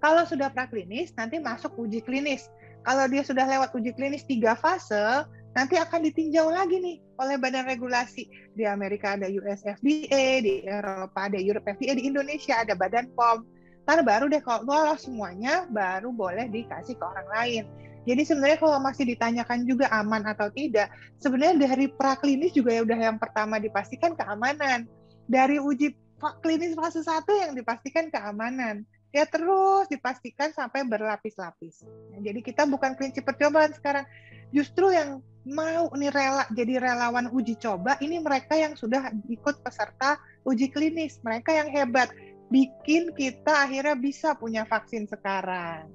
Kalau sudah praklinis, nanti masuk uji klinis. Kalau dia sudah lewat uji klinis 3 fase, nanti akan ditinjau lagi nih oleh badan regulasi. Di Amerika ada US FDA, di Eropa ada Europe FDA, di Indonesia ada Badan POM. Ntar baru deh kalau lolos semuanya, baru boleh dikasih ke orang lain. Jadi sebenarnya kalau masih ditanyakan juga aman atau tidak, sebenarnya dari praklinis juga ya udah yang pertama dipastikan keamanan. Dari uji klinis fase 1 yang dipastikan keamanan. Ya terus dipastikan sampai berlapis-lapis. Nah, jadi kita bukan prinsip percobaan sekarang. Justru yang mau nih rela jadi relawan uji coba, ini mereka yang sudah ikut peserta uji klinis. Mereka yang hebat. Bikin kita akhirnya bisa punya vaksin sekarang.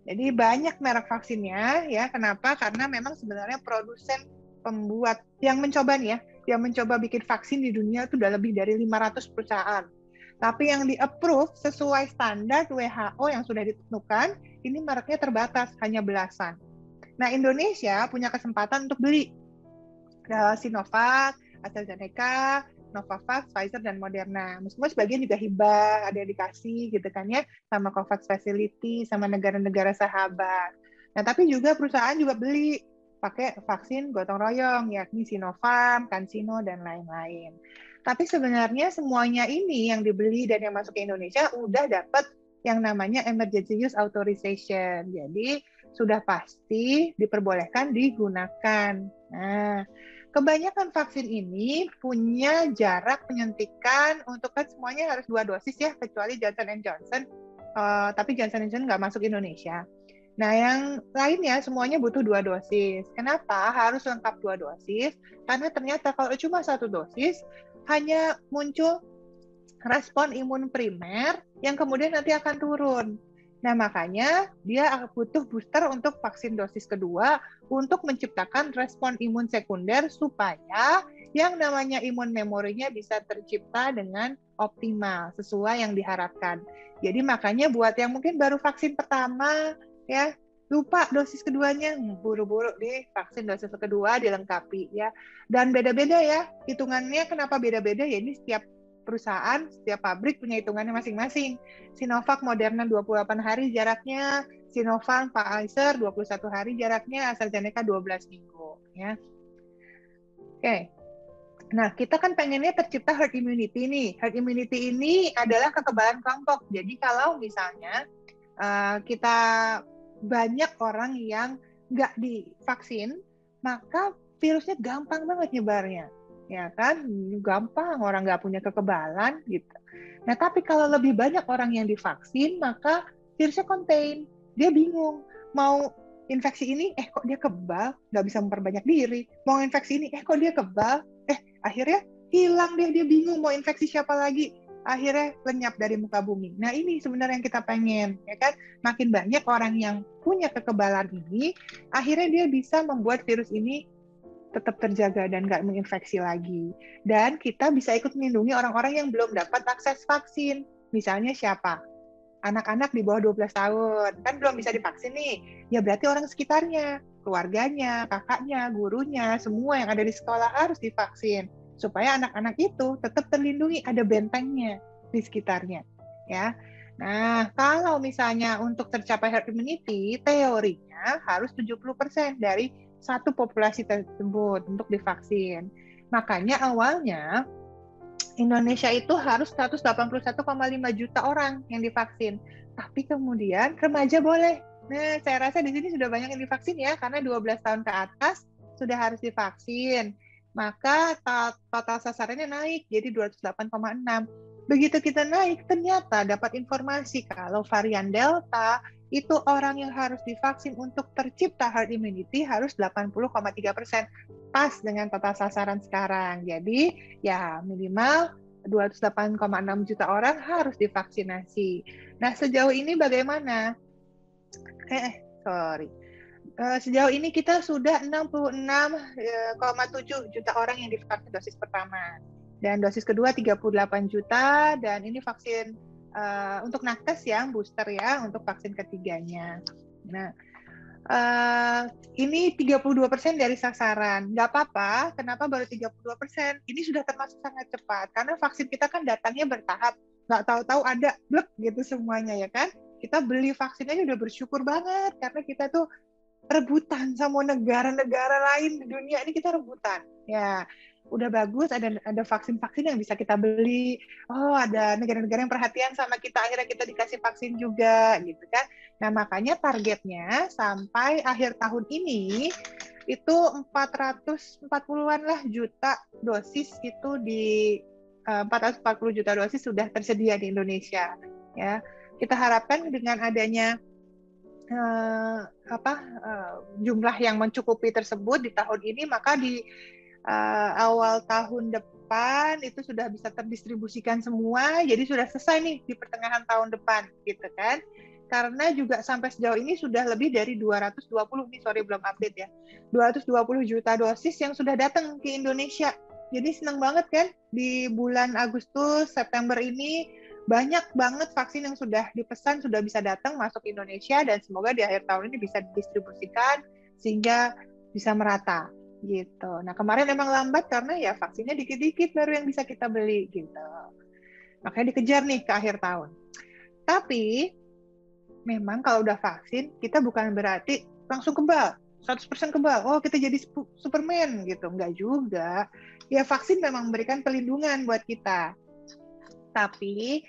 Jadi banyak merek vaksinnya ya. Kenapa? Karena memang sebenarnya produsen pembuat yang mencoba nih ya, yang mencoba bikin vaksin di dunia itu udah lebih dari 500 perusahaan. Tapi yang di-approve sesuai standar WHO yang sudah ditentukan, ini mereknya terbatas, hanya belasan. Nah, Indonesia punya kesempatan untuk beli Sinovac, AstraZeneca, Novavax, Pfizer, dan Moderna. Meskipun sebagian juga hibah, ada yang dikasih gitu kan ya, sama COVAX Facility, sama negara-negara sahabat. Nah, tapi juga perusahaan juga beli pakai vaksin gotong royong, yakni Sinovac, CanSino, dan lain-lain. Tapi sebenarnya semuanya ini yang dibeli dan yang masuk ke Indonesia udah dapat yang namanya Emergency Use Authorization. Jadi sudah pasti diperbolehkan digunakan. Nah, kebanyakan vaksin ini punya jarak penyuntikan untuk kan semuanya harus 2 dosis ya, kecuali Johnson & Johnson. Tapi Johnson & Johnson nggak masuk Indonesia. Nah, yang lainnya semuanya butuh 2 dosis. Kenapa harus lengkap 2 dosis? Karena ternyata kalau cuma 1 dosis, hanya muncul respon imun primer yang kemudian nanti akan turun. Nah, makanya dia butuh booster untuk vaksin dosis kedua untuk menciptakan respon imun sekunder supaya yang namanya imun memorinya bisa tercipta dengan optimal sesuai yang diharapkan. Jadi makanya buat yang mungkin baru vaksin pertama ya, lupa dosis keduanya, buru-buru di vaksin dosis kedua dilengkapi ya. Dan beda-beda ya, hitungannya kenapa beda-beda ya, ini setiap perusahaan, setiap pabrik punya hitungannya masing-masing. Sinovac, Moderna 28 hari jaraknya, Sinovac, Pfizer 21 hari jaraknya, AstraZeneca 12 minggu ya. Oke. Nah, kita kan pengennya tercipta herd immunity nih. Herd immunity ini adalah kekebalan kelompok. Jadi kalau misalnya kita banyak orang yang nggak divaksin, maka virusnya gampang banget nyebarnya. Ya kan, gampang, orang nggak punya kekebalan gitu. Nah, tapi kalau lebih banyak orang yang divaksin, maka virusnya contain. Dia bingung, mau infeksi ini, kok dia kebal, nggak bisa memperbanyak diri. Mau infeksi ini, kok dia kebal, akhirnya hilang deh, dia bingung mau infeksi siapa lagi. Akhirnya lenyap dari muka bumi. Nah, ini sebenarnya yang kita pengen, ya kan? Makin banyak orang yang punya kekebalan ini, akhirnya dia bisa membuat virus ini tetap terjaga dan nggak menginfeksi lagi. Dan kita bisa ikut melindungi orang-orang yang belum dapat akses vaksin. Misalnya siapa? Anak-anak di bawah 12 tahun. Kan belum bisa divaksin nih. Ya berarti orang sekitarnya, keluarganya, kakaknya, gurunya, semua yang ada di sekolah harus divaksin. Supaya anak-anak itu tetap terlindungi, ada bentengnya di sekitarnya. Ya. Nah, kalau misalnya untuk tercapai herd immunity, teorinya harus 70% dari satu populasi tersebut untuk divaksin. Makanya awalnya Indonesia itu harus 181,5 juta orang yang divaksin. Tapi kemudian remaja boleh. Nah, saya rasa di sini sudah banyak yang divaksin ya, karena 12 tahun ke atas sudah harus divaksin. Maka total sasarannya naik jadi 208,6. Begitu kita naik, ternyata dapat informasi kalau varian Delta itu orang yang harus divaksin untuk tercipta herd immunity harus 80,3%, pas dengan total sasaran sekarang. Jadi ya minimal 208,6 juta orang harus divaksinasi. Nah, sejauh ini bagaimana? Sejauh ini kita sudah 66,7 juta orang yang divaksin dosis pertama. Dan dosis kedua 38 juta, dan ini vaksin untuk nakes yang booster ya, untuk vaksin ketiganya. Nah, ini 32% dari sasaran. Nggak apa-apa, kenapa baru 32%? Ini sudah termasuk sangat cepat, karena vaksin kita kan datangnya bertahap. Nggak tahu-tahu ada, blek gitu semuanya ya kan. Kita beli vaksinnya udah bersyukur banget, karena kita tuh rebutan sama negara-negara lain di dunia ini, kita rebutan. Ya, udah bagus ada vaksin-vaksin yang bisa kita beli. Oh, ada negara-negara yang perhatian sama kita, akhirnya kita dikasih vaksin juga gitu kan. Nah, makanya targetnya sampai akhir tahun ini itu 440-an lah juta dosis itu 440 juta dosis sudah tersedia di Indonesia ya. Kita harapkan dengan adanya jumlah yang mencukupi tersebut di tahun ini, maka di awal tahun depan itu sudah bisa terdistribusikan semua, jadi sudah selesai nih di pertengahan tahun depan gitu kan. Karena juga sampai sejauh ini sudah lebih dari 220 nih, sorry belum update ya, 220 juta dosis yang sudah datang ke Indonesia. Jadi senang banget kan, di bulan Agustus, September ini banyak banget vaksin yang sudah dipesan, sudah bisa datang masuk Indonesia, dan semoga di akhir tahun ini bisa didistribusikan sehingga bisa merata gitu. Nah, kemarin emang lambat karena ya vaksinnya dikit-dikit baru yang bisa kita beli gitu. Makanya dikejar nih ke akhir tahun. Tapi memang kalau udah vaksin, kita bukan berarti langsung kebal, 100% kebal. Oh, kita jadi Superman gitu. Enggak juga. Ya, vaksin memang memberikan perlindungan buat kita. Tapi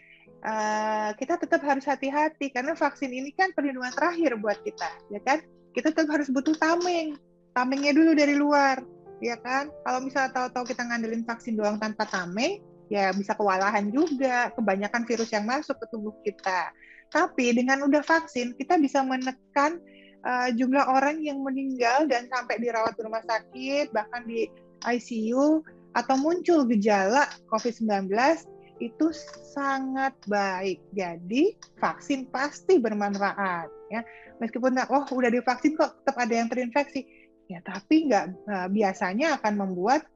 kita tetap harus hati-hati karena vaksin ini kan perlindungan terakhir buat kita, ya kan? Kita tetap harus butuh tamengnya dulu dari luar, ya kan? Kalau misalnya tahu-tahu kita ngandelin vaksin doang tanpa tameng, ya bisa kewalahan juga, kebanyakan virus yang masuk ke tubuh kita. Tapi dengan udah vaksin, kita bisa menekan jumlah orang yang meninggal dan sampai dirawat di rumah sakit, bahkan di ICU, atau muncul gejala COVID-19 itu sangat baik. Jadi vaksin pasti bermanfaat ya. Meskipun udah divaksin kok tetap ada yang terinfeksi. Ya tapi biasanya akan membuat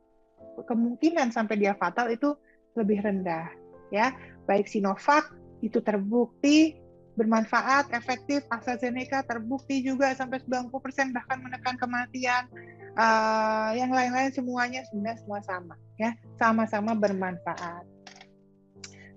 kemungkinan sampai dia fatal itu lebih rendah ya. Baik Sinovac itu terbukti bermanfaat, efektif, AstraZeneca terbukti juga sampai 90% bahkan menekan kematian. Yang lain-lain semuanya sebenarnya semua sama ya, sama-sama bermanfaat.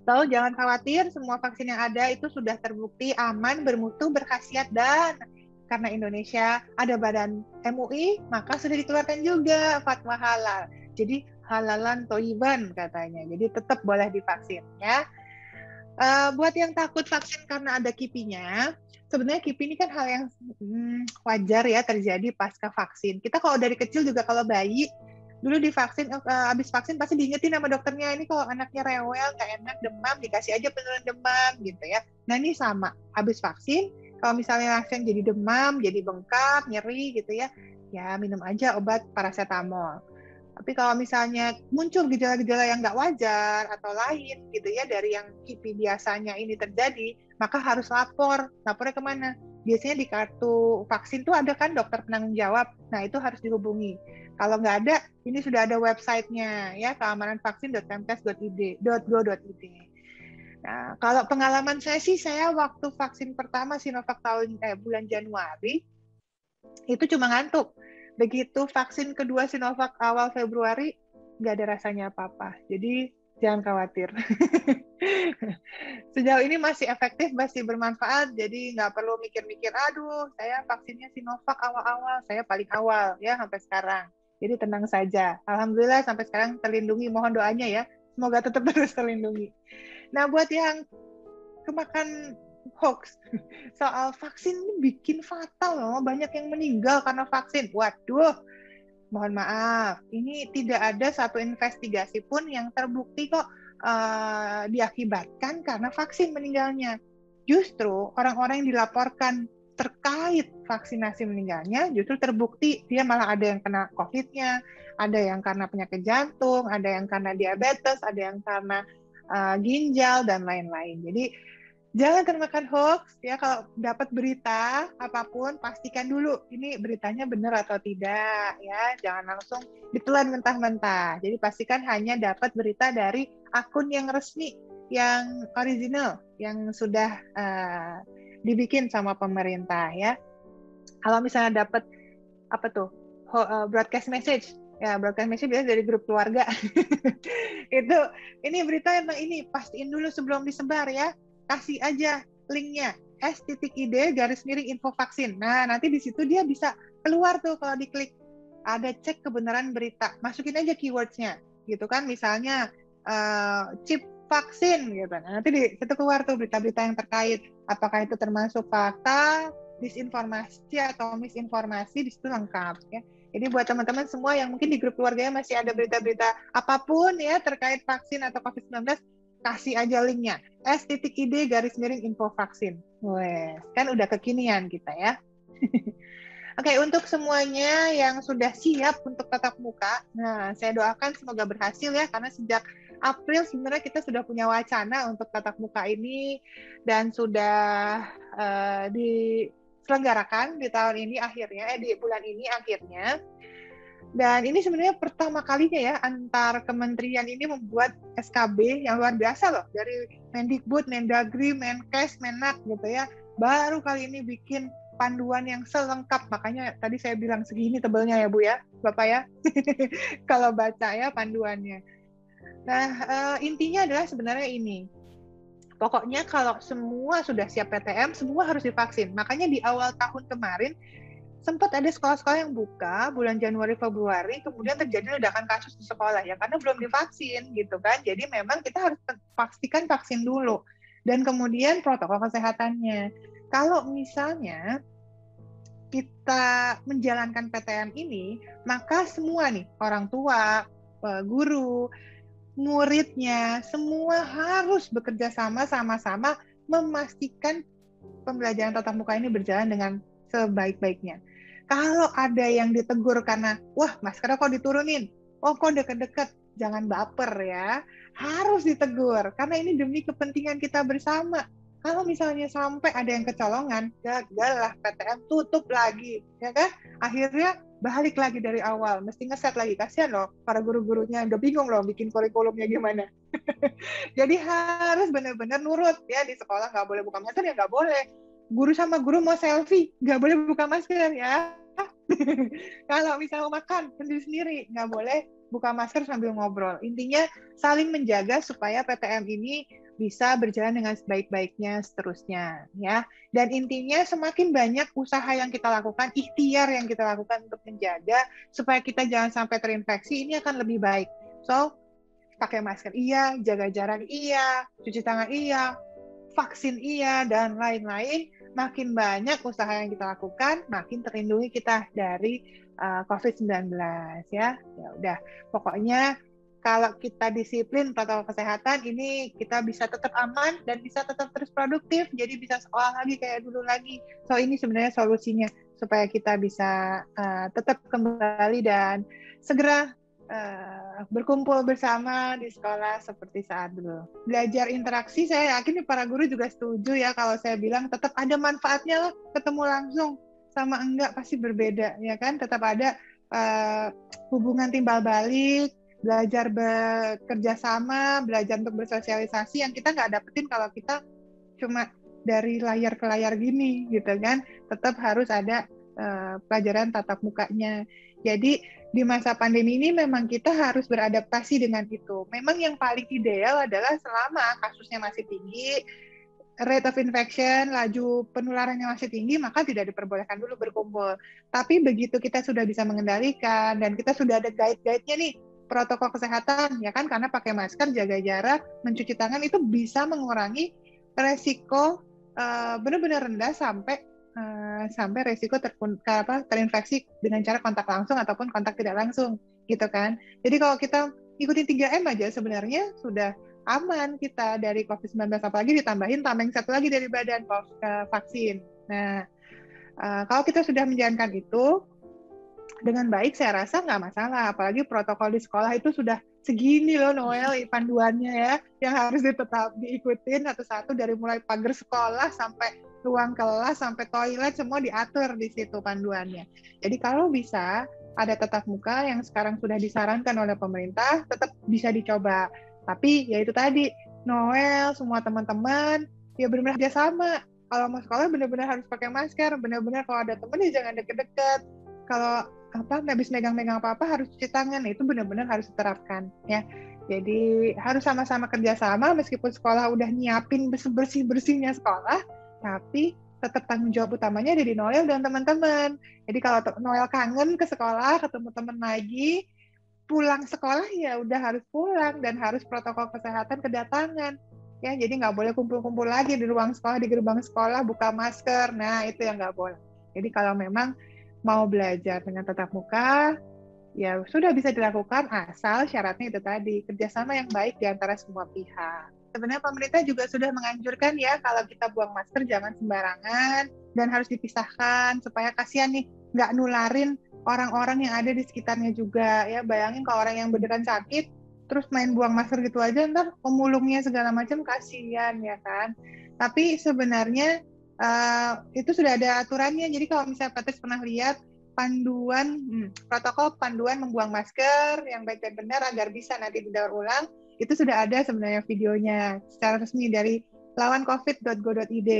Lalu jangan khawatir, semua vaksin yang ada itu sudah terbukti aman, bermutu, berkhasiat, dan karena Indonesia ada badan MUI, maka sudah dikeluarkan juga fatwa halal. Jadi halalan toiban katanya, jadi tetap boleh divaksin ya. Buat yang takut vaksin karena ada kipinya, sebenarnya kipi ini kan hal yang wajar ya terjadi pasca vaksin. Kita kalau dari kecil juga kalau bayi, dulu divaksin, habis vaksin pasti diingetin sama dokternya, ini kalau anaknya rewel, nggak enak, demam, dikasih aja penurun demam gitu ya. Nah ini sama, habis vaksin, kalau misalnya langsung jadi demam, jadi bengkak, nyeri gitu ya, ya minum aja obat paracetamol. Tapi kalau misalnya muncul gejala-gejala yang nggak wajar atau lain gitu ya dari yang kipi biasanya ini terjadi, maka harus lapor. Lapornya kemana? Biasanya di kartu vaksin tuh ada kan dokter penanggung jawab. Nah itu harus dihubungi. Kalau nggak ada, ini sudah ada websitenya ya, keamananvaksin.kemkes.go.id. Nah, kalau pengalaman saya sih, saya waktu vaksin pertama Sinovac bulan Januari itu cuma ngantuk. Begitu vaksin kedua Sinovac awal Februari, nggak ada rasanya apa-apa. Jadi jangan khawatir. Sejauh ini masih efektif, masih bermanfaat, jadi nggak perlu mikir-mikir, aduh, saya vaksinnya Sinovac awal-awal, saya paling awal ya sampai sekarang. Jadi tenang saja. Alhamdulillah sampai sekarang terlindungi, mohon doanya ya. Semoga tetap terus terlindungi. Nah, buat yang kemakan hoax soal vaksin ini bikin fatal loh, banyak yang meninggal karena vaksin. Waduh, mohon maaf, ini tidak ada satu investigasi pun yang terbukti kok diakibatkan karena vaksin meninggalnya. Justru orang-orang yang dilaporkan terkait vaksinasi meninggalnya justru terbukti dia malah ada yang kena COVID-nya, ada yang karena penyakit jantung, ada yang karena diabetes, ada yang karena ginjal dan lain-lain. Jadi jangan termakan hoax ya, kalau dapat berita apapun pastikan dulu ini beritanya benar atau tidak ya, jangan langsung ditelan mentah-mentah. Jadi pastikan hanya dapat berita dari akun yang resmi, yang original, yang sudah dibikin sama pemerintah ya. Kalau misalnya dapat broadcast message, ya broadcast message biasanya dari grup keluarga. Ini berita tentang ini, pastiin dulu sebelum disebar ya. Kasih aja linknya s.id/info vaksin. Nah, nanti di situ dia bisa keluar tuh kalau diklik. Ada cek kebenaran berita. Masukin aja keywords-nya. Gitu kan, misalnya chip vaksin gitu. Nah, nanti di situ keluar tuh berita-berita yang terkait. Apakah itu termasuk fakta, disinformasi atau misinformasi, di situ lengkap ya. Jadi buat teman-teman semua yang mungkin di grup keluarganya masih ada berita-berita apapun ya terkait vaksin atau COVID-19, kasih aja linknya s.id/info vaksin. Wes, kan udah kekinian kita ya. Oke, untuk semuanya yang sudah siap untuk tatap muka, nah saya doakan semoga berhasil ya, karena sejak April sebenarnya kita sudah punya wacana untuk tatap muka ini dan sudah diselenggarakan di tahun ini akhirnya, di bulan ini akhirnya. Dan ini sebenarnya pertama kalinya ya antar kementerian ini membuat SKB yang luar biasa loh, dari Mendikbud, Mendagri, Menkes, Menak gitu ya. Baru kali ini bikin panduan yang selengkap, makanya tadi saya bilang segini tebelnya ya Bu ya, Bapak ya, kalau baca ya panduannya. Nah, intinya adalah sebenarnya ini, pokoknya kalau semua sudah siap PTM, semua harus divaksin. Makanya di awal tahun kemarin, sempat ada sekolah-sekolah yang buka bulan Januari Februari, kemudian terjadi ledakan kasus di sekolah ya karena belum divaksin gitu kan. Jadi memang kita harus pastikan vaksin dulu dan kemudian protokol kesehatannya. Kalau misalnya kita menjalankan PTM ini, maka semua nih, orang tua, guru, muridnya, semua harus bekerja sama-sama memastikan pembelajaran tatap muka ini berjalan dengan sebaik-baiknya. Kalau ada yang ditegur karena, wah maskernya kok diturunin, oh kok deket-deket, jangan baper ya. harus ditegur karena ini demi kepentingan kita bersama. Kalau misalnya sampai ada yang kecolongan, gagal lah PTM, tutup lagi, ya kan? Akhirnya balik lagi dari awal, mesti ngeset lagi. Kasihan loh para guru-gurunya, udah bingung loh bikin kurikulumnya gimana. Jadi harus benar-benar nurut ya, di sekolah nggak boleh buka masker ya nggak boleh. Guru sama guru mau selfie nggak boleh buka masker ya. Kalau misalnya mau makan sendiri-sendiri nggak boleh buka masker sambil ngobrol. Intinya saling menjaga supaya PTM ini bisa berjalan dengan sebaik-baiknya seterusnya ya. Dan intinya semakin banyak usaha yang kita lakukan, ikhtiar yang kita lakukan untuk menjaga supaya kita jangan sampai terinfeksi, ini akan lebih baik. So, pakai masker iya, jaga jarak iya, cuci tangan iya, vaksin iya, dan lain-lain. Makin banyak usaha yang kita lakukan, makin terlindungi kita dari COVID-19 ya. Ya udah, pokoknya kalau kita disiplin protokol kesehatan ini kita bisa tetap aman dan bisa tetap terus produktif, jadi bisa sekolah lagi kayak dulu lagi. So ini sebenarnya solusinya supaya kita bisa tetap kembali dan segera berkumpul bersama di sekolah seperti saat dulu. Belajar interaksi, saya yakin para guru juga setuju ya kalau saya bilang tetap ada manfaatnya loh, ketemu langsung sama enggak pasti berbeda ya kan, tetap ada hubungan timbal balik, belajar bekerja sama, belajar untuk bersosialisasi yang kita nggak dapetin kalau kita cuma dari layar ke layar gini gitu kan. Tetap harus ada pelajaran tatap mukanya. Jadi di masa pandemi ini memang kita harus beradaptasi dengan itu. Memang yang paling ideal adalah selama kasusnya masih tinggi, rate of infection, laju penularannya masih tinggi, maka tidak diperbolehkan dulu berkumpul. Tapi begitu kita sudah bisa mengendalikan dan kita sudah ada guide-guide-nya nih, protokol kesehatan, ya kan, karena pakai masker, jaga jarak, mencuci tangan itu bisa mengurangi resiko benar-benar rendah sampai resiko terinfeksi dengan cara kontak langsung ataupun kontak tidak langsung, gitu kan. Jadi kalau kita ikutin 3M aja sebenarnya sudah aman kita dari COVID-19, apalagi ditambahin tameng satu lagi dari badan vaksin. Nah, kalau kita sudah menjalankan itu dengan baik, saya rasa nggak masalah. Apalagi protokol di sekolah itu sudah segini loh, Noel, panduannya ya, yang harus tetap diikutin satu-satu dari mulai pagar sekolah sampai ruang kelas sampai toilet, semua diatur di situ panduannya. Jadi kalau bisa ada tatap muka yang sekarang sudah disarankan oleh pemerintah, tetap bisa dicoba. Tapi ya itu tadi, Noel, semua teman-teman ya benar-benar kerjasama. Kalau mau sekolah benar-benar harus pakai masker, benar-benar kalau ada teman ya jangan deket-deket. Kalau habis megang-megang apa-apa harus cuci tangan, itu benar-benar harus diterapkan ya. Jadi harus sama-sama kerjasama, meskipun sekolah udah nyiapin bersih-bersihnya sekolah, tapi tetap tanggung jawab utamanya ada di Noel dan teman-teman. Jadi kalau Noel kangen ke sekolah, ketemu teman lagi, pulang sekolah ya udah harus pulang dan harus protokol kesehatan kedatangan. Ya, jadi nggak boleh kumpul-kumpul lagi di ruang sekolah, di gerbang sekolah, buka masker. Nah, itu yang nggak boleh. Jadi kalau memang mau belajar dengan tatap muka, ya sudah bisa dilakukan, asal syaratnya itu tadi, kerjasama yang baik di antara semua pihak. Sebenarnya pemerintah juga sudah menganjurkan ya, kalau kita buang masker jangan sembarangan, dan harus dipisahkan, supaya kasihan nih, nggak nularin orang-orang yang ada di sekitarnya juga. Ya, bayangin kalau orang yang beneran sakit, terus main buang masker gitu aja, ntar pemulungnya segala macam, kasihan ya kan. Tapi sebenarnya itu sudah ada aturannya. Jadi kalau misalnya Patrice pernah lihat panduan protokol panduan membuang masker yang baik dan benar agar bisa nanti didaur ulang, itu sudah ada sebenarnya videonya secara resmi dari lawancovid.go.id.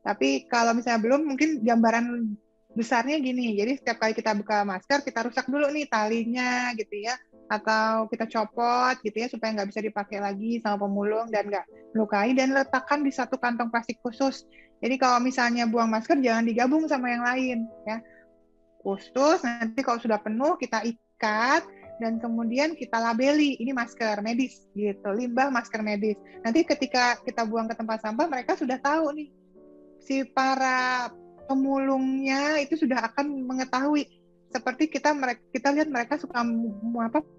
Tapi kalau misalnya belum, mungkin gambaran besarnya gini. Jadi setiap kali kita buka masker, kita rusak dulu nih talinya gitu ya, atau kita copot gitu ya supaya nggak bisa dipakai lagi sama pemulung dan nggak melukai, dan letakkan di satu kantong plastik khusus. Jadi kalau misalnya buang masker jangan digabung sama yang lain ya. Khusus, nanti kalau sudah penuh kita ikat dan kemudian kita labeli ini masker medis gitu, limbah masker medis. Nanti ketika kita buang ke tempat sampah, mereka sudah tahu nih, si para pemulungnya itu sudah akan mengetahui. Seperti kita lihat mereka suka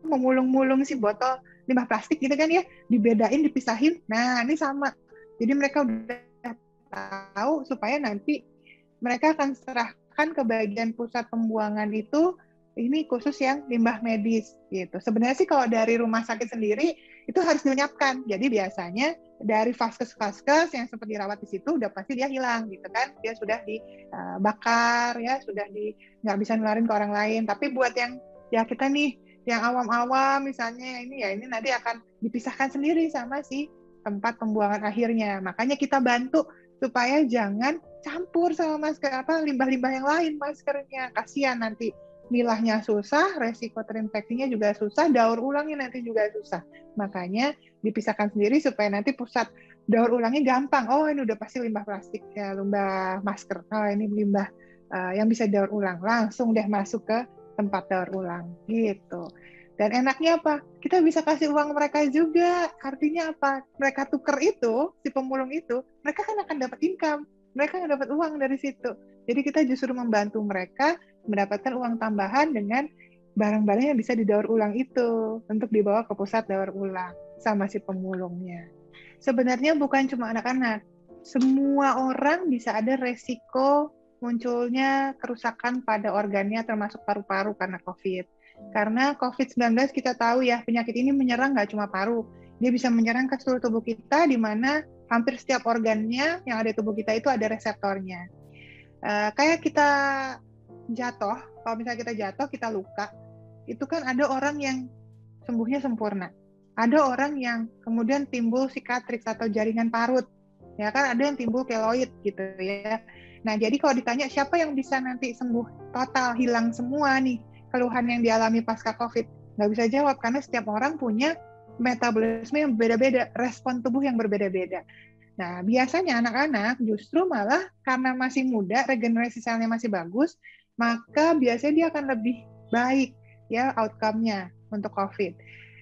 memulung-mulung si botol limbah plastik gitu kan ya, dibedain, dipisahin. Nah, ini sama. Jadi mereka udah tahu supaya nanti mereka akan serahkan ke bagian pusat pembuangan itu, ini khusus yang limbah medis gitu. Sebenarnya sih kalau dari rumah sakit sendiri itu harus dilenyapkan. Jadi biasanya dari vaskes-vaskes yang sempat dirawat di situ udah pasti dia hilang gitu kan, dia sudah dibakar ya, nggak bisa nularin ke orang lain. Tapi buat yang ya kita nih yang awam-awam misalnya ini nanti akan dipisahkan sendiri sama si tempat pembuangan akhirnya. Makanya kita bantu supaya jangan campur sama masker limbah-limbah yang lain maskernya. Kasihan nanti milahnya susah, resiko terinfeksinya juga susah, daur ulangnya nanti juga susah. Makanya dipisahkan sendiri supaya nanti pusat daur ulangnya gampang. Oh, ini udah pasti limbah plastik ya, limbah masker. Oh, ini limbah yang bisa daur ulang. Langsung deh masuk ke tempat daur ulang gitu. Dan enaknya apa? Kita bisa kasih uang mereka juga. Artinya apa? Mereka tuker itu, si pemulung itu, mereka kan akan dapat income. Mereka akan dapat uang dari situ. Jadi kita justru membantu mereka mendapatkan uang tambahan dengan barang-barang yang bisa didaur ulang itu untuk dibawa ke pusat daur ulang sama si pemulungnya. Sebenarnya bukan cuma anak-anak. Semua orang bisa ada resiko munculnya kerusakan pada organnya termasuk paru-paru karena COVID. Karena COVID-19 kita tahu ya, penyakit ini menyerang nggak cuma paru. Dia bisa menyerang ke seluruh tubuh kita di mana hampir setiap organnya yang ada di tubuh kita itu ada reseptornya. Kayak kita jatuh, kalau misalnya kita jatuh, kita luka, itu kan ada orang yang sembuhnya sempurna. Ada orang yang kemudian timbul cicatrix atau jaringan parut. Ya kan ada yang timbul keloid gitu ya. Nah, jadi kalau ditanya siapa yang bisa nanti sembuh total, hilang semua nih keluhan yang dialami pasca COVID, nggak bisa jawab karena setiap orang punya metabolisme yang berbeda-beda, respon tubuh yang berbeda-beda. Nah, biasanya anak-anak justru malah karena masih muda, regenerasi selnya masih bagus, maka biasanya dia akan lebih baik ya outcome-nya untuk COVID.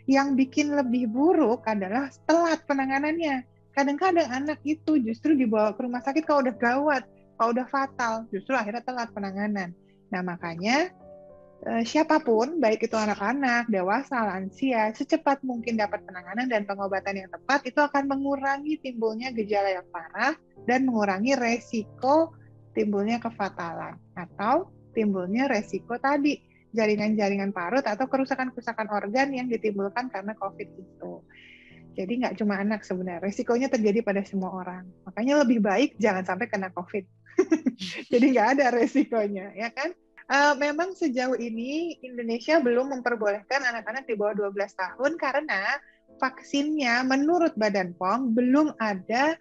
Yang bikin lebih buruk adalah telat penanganannya. Kadang-kadang anak itu justru dibawa ke rumah sakit kalau udah gawat, kalau udah fatal, justru akhirnya telat penanganan. Nah, makanya siapapun, baik itu anak-anak, dewasa, lansia, secepat mungkin dapat penanganan dan pengobatan yang tepat, itu akan mengurangi timbulnya gejala yang parah dan mengurangi resiko timbulnya kefatalan atau timbulnya resiko tadi, jaringan-jaringan parut atau kerusakan-kerusakan organ yang ditimbulkan karena COVID itu. Jadi nggak cuma anak sebenarnya, resikonya terjadi pada semua orang. Makanya lebih baik jangan sampai kena COVID. Jadi nggak ada resikonya, ya kan? Memang sejauh ini Indonesia belum memperbolehkan anak-anak di bawah 12 tahun karena vaksinnya menurut Badan POM belum ada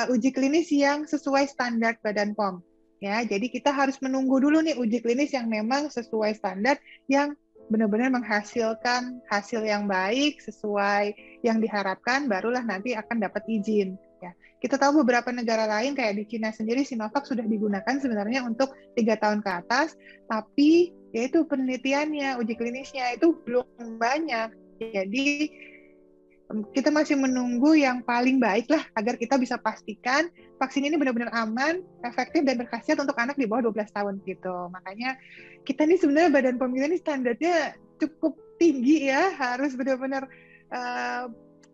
uji klinis yang sesuai standar Badan POM. Ya, jadi kita harus menunggu dulu nih uji klinis yang memang sesuai standar, yang benar-benar menghasilkan hasil yang baik sesuai yang diharapkan, barulah nanti akan dapat izin. Ya. Kita tahu beberapa negara lain kayak di Cina sendiri Sinovac sudah digunakan sebenarnya untuk 3 tahun ke atas, tapi yaitu penelitiannya, uji klinisnya itu belum banyak. Jadi kita masih menunggu yang paling baik lah agar kita bisa pastikan vaksin ini benar-benar aman, efektif, dan berkhasiat untuk anak di bawah 12 tahun gitu. Makanya kita ini sebenarnya Badan POM kita ini standarnya cukup tinggi ya, harus benar-benar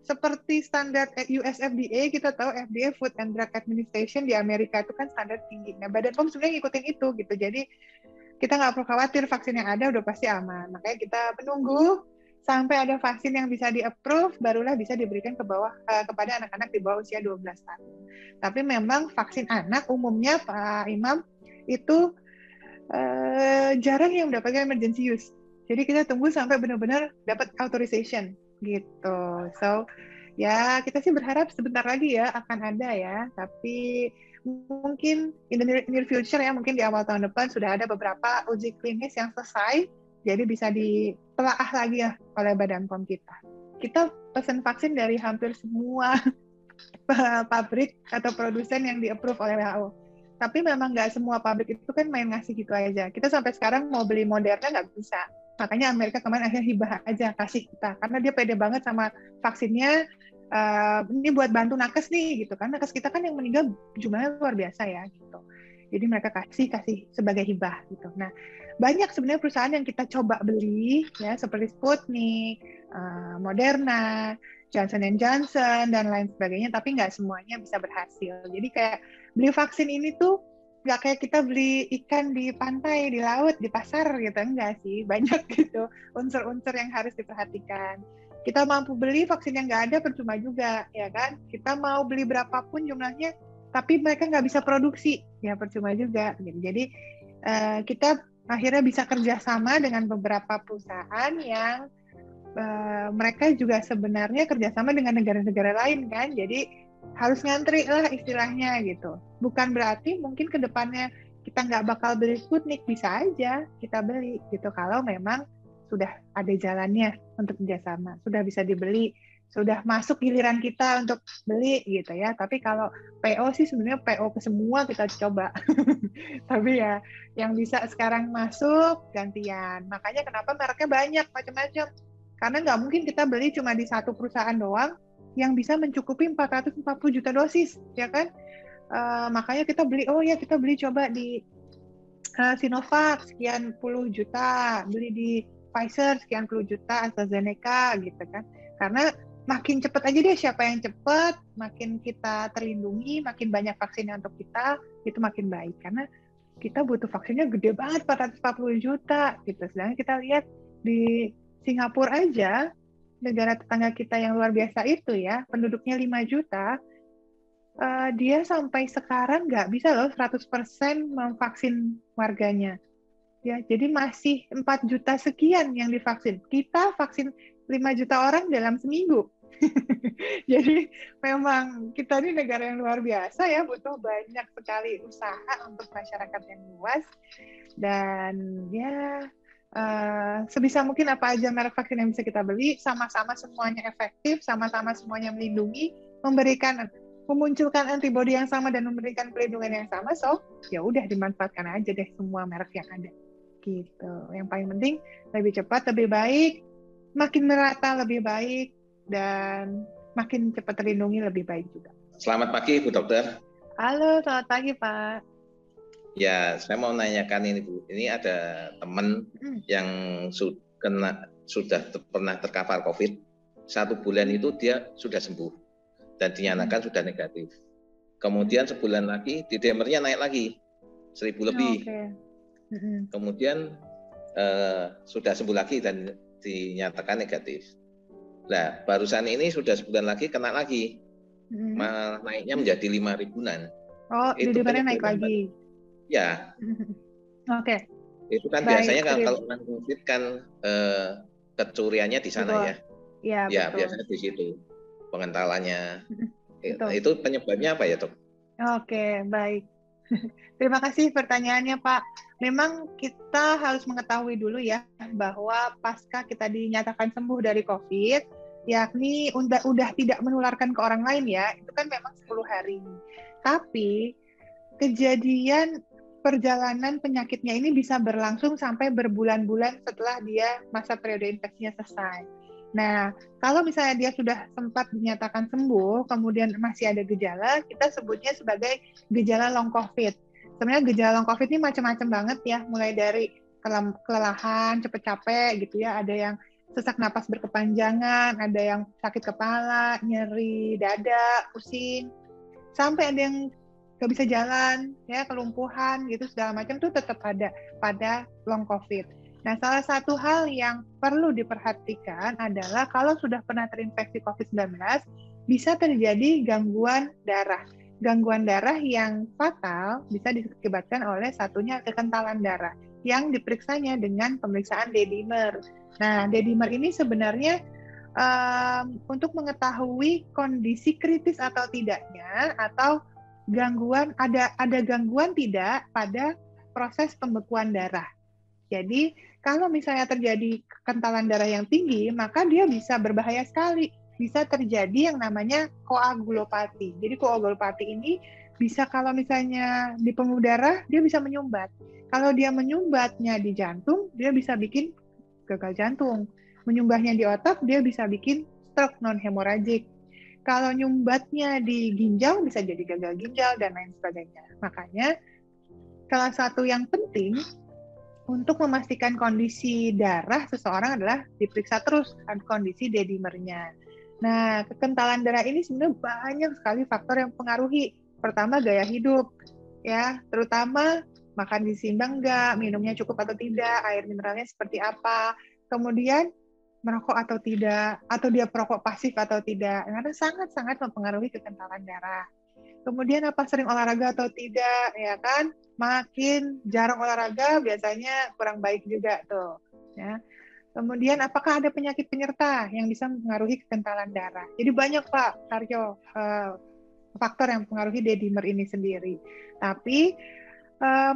seperti standar US FDA, kita tahu FDA Food and Drug Administration di Amerika itu kan standar tinggi. Nah, Badan POM sebenarnya ngikutin itu gitu. Jadi kita nggak perlu khawatir, vaksin yang ada udah pasti aman. Makanya kita menunggu sampai ada vaksin yang bisa di-approve, barulah bisa diberikan kepada anak-anak di bawah usia 12 tahun. Tapi memang vaksin anak umumnya, Pak Imam, itu jarang yang mendapatkan emergency use. Jadi kita tunggu sampai benar-benar dapat authorization gitu. So ya kita sih berharap sebentar lagi ya akan ada ya, tapi mungkin in the near future ya, mungkin di awal tahun depan sudah ada beberapa uji klinis yang selesai, jadi bisa ditelaah lagi ya oleh Badan POM kita. Kita pesan vaksin dari hampir semua pabrik atau produsen yang di-approve oleh WHO. Tapi memang nggak semua pabrik itu kan main ngasih gitu aja. Kita sampai sekarang mau beli Moderna nggak bisa. Makanya Amerika kemarin akhirnya hibah aja kasih kita. Karena dia pede banget sama vaksinnya. Ini buat bantu nakes nih gitu kan. Nakes kita kan yang meninggal jumlahnya luar biasa ya gitu. Jadi mereka kasih sebagai hibah gitu. Nah, banyak sebenarnya perusahaan yang kita coba beli ya, seperti Sputnik, Moderna, Johnson & Johnson, dan lain sebagainya, tapi nggak semuanya bisa berhasil. Jadi kayak beli vaksin ini tuh nggak kayak kita beli ikan di pantai, di laut, di pasar gitu, enggak sih. Banyak gitu unsur-unsur yang harus diperhatikan. Kita mampu beli vaksin yang nggak ada percuma juga, ya kan? Kita mau beli berapapun jumlahnya, tapi mereka nggak bisa produksi, ya percuma juga. Jadi kita akhirnya bisa kerjasama dengan beberapa perusahaan yang mereka juga sebenarnya kerjasama dengan negara-negara lain kan, jadi harus ngantri lah istilahnya gitu. Bukan berarti mungkin ke depannya kita nggak bakal beli Sputnik, bisa aja kita beli gitu kalau memang sudah ada jalannya untuk kerjasama, sudah bisa dibeli, sudah masuk giliran kita untuk beli gitu ya. Tapi kalau PO sih sebenarnya PO ke semua kita coba. Tapi ya yang bisa sekarang masuk gantian. Makanya kenapa mereknya banyak macam-macam. Karena nggak mungkin kita beli cuma di satu perusahaan doang yang bisa mencukupi 440 juta dosis, ya kan? Makanya kita beli, kita beli coba di Sinovac sekian puluh juta, beli di Pfizer sekian puluh juta, AstraZeneca gitu kan. Karena makin cepat aja deh, siapa yang cepat, makin kita terlindungi, makin banyak vaksinnya untuk kita, itu makin baik. Karena kita butuh vaksinnya gede banget, 440 juta gitu. Sedangkan kita lihat di Singapura aja, negara tetangga kita yang luar biasa itu ya, penduduknya 5 juta, dia sampai sekarang nggak bisa loh 100% memvaksin warganya. Ya, jadi masih 4 juta sekian yang divaksin. Kita vaksin 5 juta orang dalam seminggu. Jadi memang kita ini negara yang luar biasa ya, butuh banyak sekali usaha untuk masyarakat yang luas. Dan ya sebisa mungkin apa aja merek vaksin yang bisa kita beli, sama-sama semuanya efektif, sama-sama semuanya melindungi, memunculkan antibodi yang sama dan memberikan pelindungan yang sama. So ya udah dimanfaatkan aja deh semua merek yang ada gitu. Yang paling penting lebih cepat, lebih baik, makin merata lebih baik, dan makin cepat terlindungi lebih baik juga. Selamat pagi Bu Dokter. Halo, selamat pagi Pak. Ya, saya mau nanyakan ini Bu. Ini ada teman yang sudah pernah terpapar COVID. 1 bulan itu dia sudah sembuh dan dinyatakan sudah negatif. Kemudian sebulan lagi D-dimernya naik lagi 1.000 lebih. Kemudian sudah sembuh lagi dan dinyatakan negatif. Nah, barusan ini sudah sebulan lagi kena lagi. Naiknya menjadi 5 ribuan. Oh, D-dimernya naik lagi. Ya. Oke. Itu kan biasanya kalau orang COVID kan kecuriannya di sana. Ya, ya betul. Biasanya di situ pengentalannya. Itu penyebabnya apa ya, Dok? Oke, baik. Terima kasih pertanyaannya, Pak. Memang kita harus mengetahui dulu ya bahwa pasca kita dinyatakan sembuh dari COVID, yakni udah tidak menularkan ke orang lain ya, itu kan memang 10 hari. Tapi kejadian perjalanan penyakitnya ini bisa berlangsung sampai berbulan-bulan setelah dia masa periode infeksinya selesai. Nah, kalau misalnya dia sudah sempat dinyatakan sembuh, kemudian masih ada gejala, kita sebutnya sebagai gejala long COVID. Sebenarnya gejala long COVID ini macam-macam banget ya, mulai dari kelelahan, capek-capek gitu ya, ada yang sesak napas berkepanjangan, ada yang sakit kepala, nyeri dada, pusing, sampai ada yang nggak bisa jalan, ya kelumpuhan gitu segala macam tuh tetap ada pada long COVID. Nah, salah satu hal yang perlu diperhatikan adalah kalau sudah pernah terinfeksi COVID-19 bisa terjadi gangguan darah. Gangguan darah yang fatal bisa diakibatkan oleh satunya kekentalan darah yang diperiksanya dengan pemeriksaan D-dimer. Nah, D-dimer ini sebenarnya untuk mengetahui kondisi kritis atau tidaknya, atau gangguan ada gangguan tidak pada proses pembekuan darah. Jadi kalau misalnya terjadi kekentalan darah yang tinggi, maka dia bisa berbahaya sekali. Bisa terjadi yang namanya koagulopati. Jadi koagulopati ini bisa kalau misalnya di pembuluh darah, dia bisa menyumbat. Kalau dia menyumbatnya di jantung, dia bisa bikin gagal jantung. Menyumbatnya di otak, dia bisa bikin stroke non-hemoragik. Kalau nyumbatnya di ginjal, bisa jadi gagal ginjal, dan lain sebagainya. Makanya, salah satu yang penting untuk memastikan kondisi darah seseorang adalah diperiksa terus kondisi D-dimernya. Nah, kekentalan darah ini sebenarnya banyak sekali faktor yang mempengaruhi. Pertama, gaya hidup, ya, terutama makan gizi seimbang enggak, minumnya cukup atau tidak, air mineralnya seperti apa. Kemudian merokok atau tidak, atau dia perokok pasif atau tidak, karena sangat-sangat mempengaruhi kekentalan darah. Kemudian apa sering olahraga atau tidak, ya kan? Makin jarang olahraga biasanya kurang baik juga tuh, ya. Kemudian apakah ada penyakit penyerta yang bisa mempengaruhi kekentalan darah? Jadi banyak Pak Taryo faktor yang mempengaruhi D-dimer ini sendiri. Tapi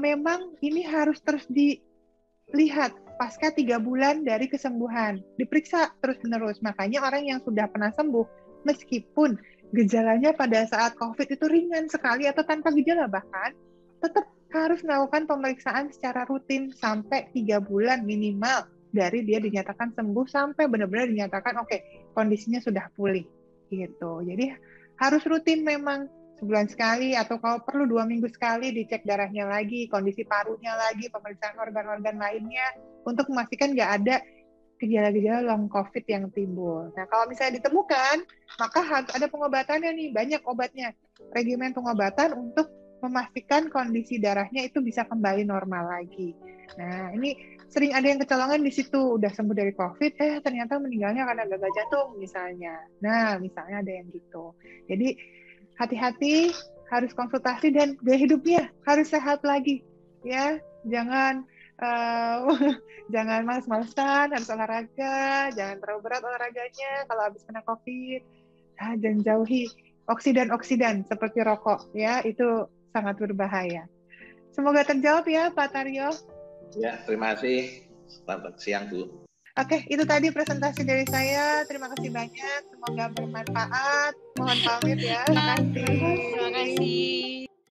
memang ini harus terus dilihat pasca 3 bulan dari kesembuhan, diperiksa terus-menerus. Makanya orang yang sudah pernah sembuh, meskipun gejalanya pada saat COVID itu ringan sekali atau tanpa gejala bahkan, tetap harus melakukan pemeriksaan secara rutin sampai 3 bulan minimal dari dia dinyatakan sembuh sampai benar-benar dinyatakan oke, kondisinya sudah pulih gitu. Jadi harus rutin memang, sebulan sekali atau kalau perlu 2 minggu sekali dicek darahnya lagi, kondisi parunya lagi, pemeriksaan organ-organ lainnya untuk memastikan nggak ada gejala-gejala long COVID yang timbul. Nah, kalau misalnya ditemukan, maka harus ada pengobatannya nih, banyak obatnya. Regimen pengobatan untuk memastikan kondisi darahnya itu bisa kembali normal lagi. Nah, ini sering ada yang kecolongan di situ, udah sembuh dari COVID, ternyata meninggalnya karena gagal jantung misalnya. Nah, misalnya ada yang gitu. Jadi, hati-hati, harus konsultasi dan gaya hidupnya harus sehat lagi, ya. Jangan jangan malas-malesan, harus olahraga, jangan terlalu berat olahraganya kalau habis kena COVID, dan jauhi oksidan-oksidan seperti rokok, ya, itu sangat berbahaya. Semoga terjawab ya, Pak Taryo. Ya, terima kasih. Selamat siang, Bu. Oke, itu tadi presentasi dari saya. Terima kasih banyak. Semoga bermanfaat. Mohon pamit ya. Terima kasih. Terima kasih.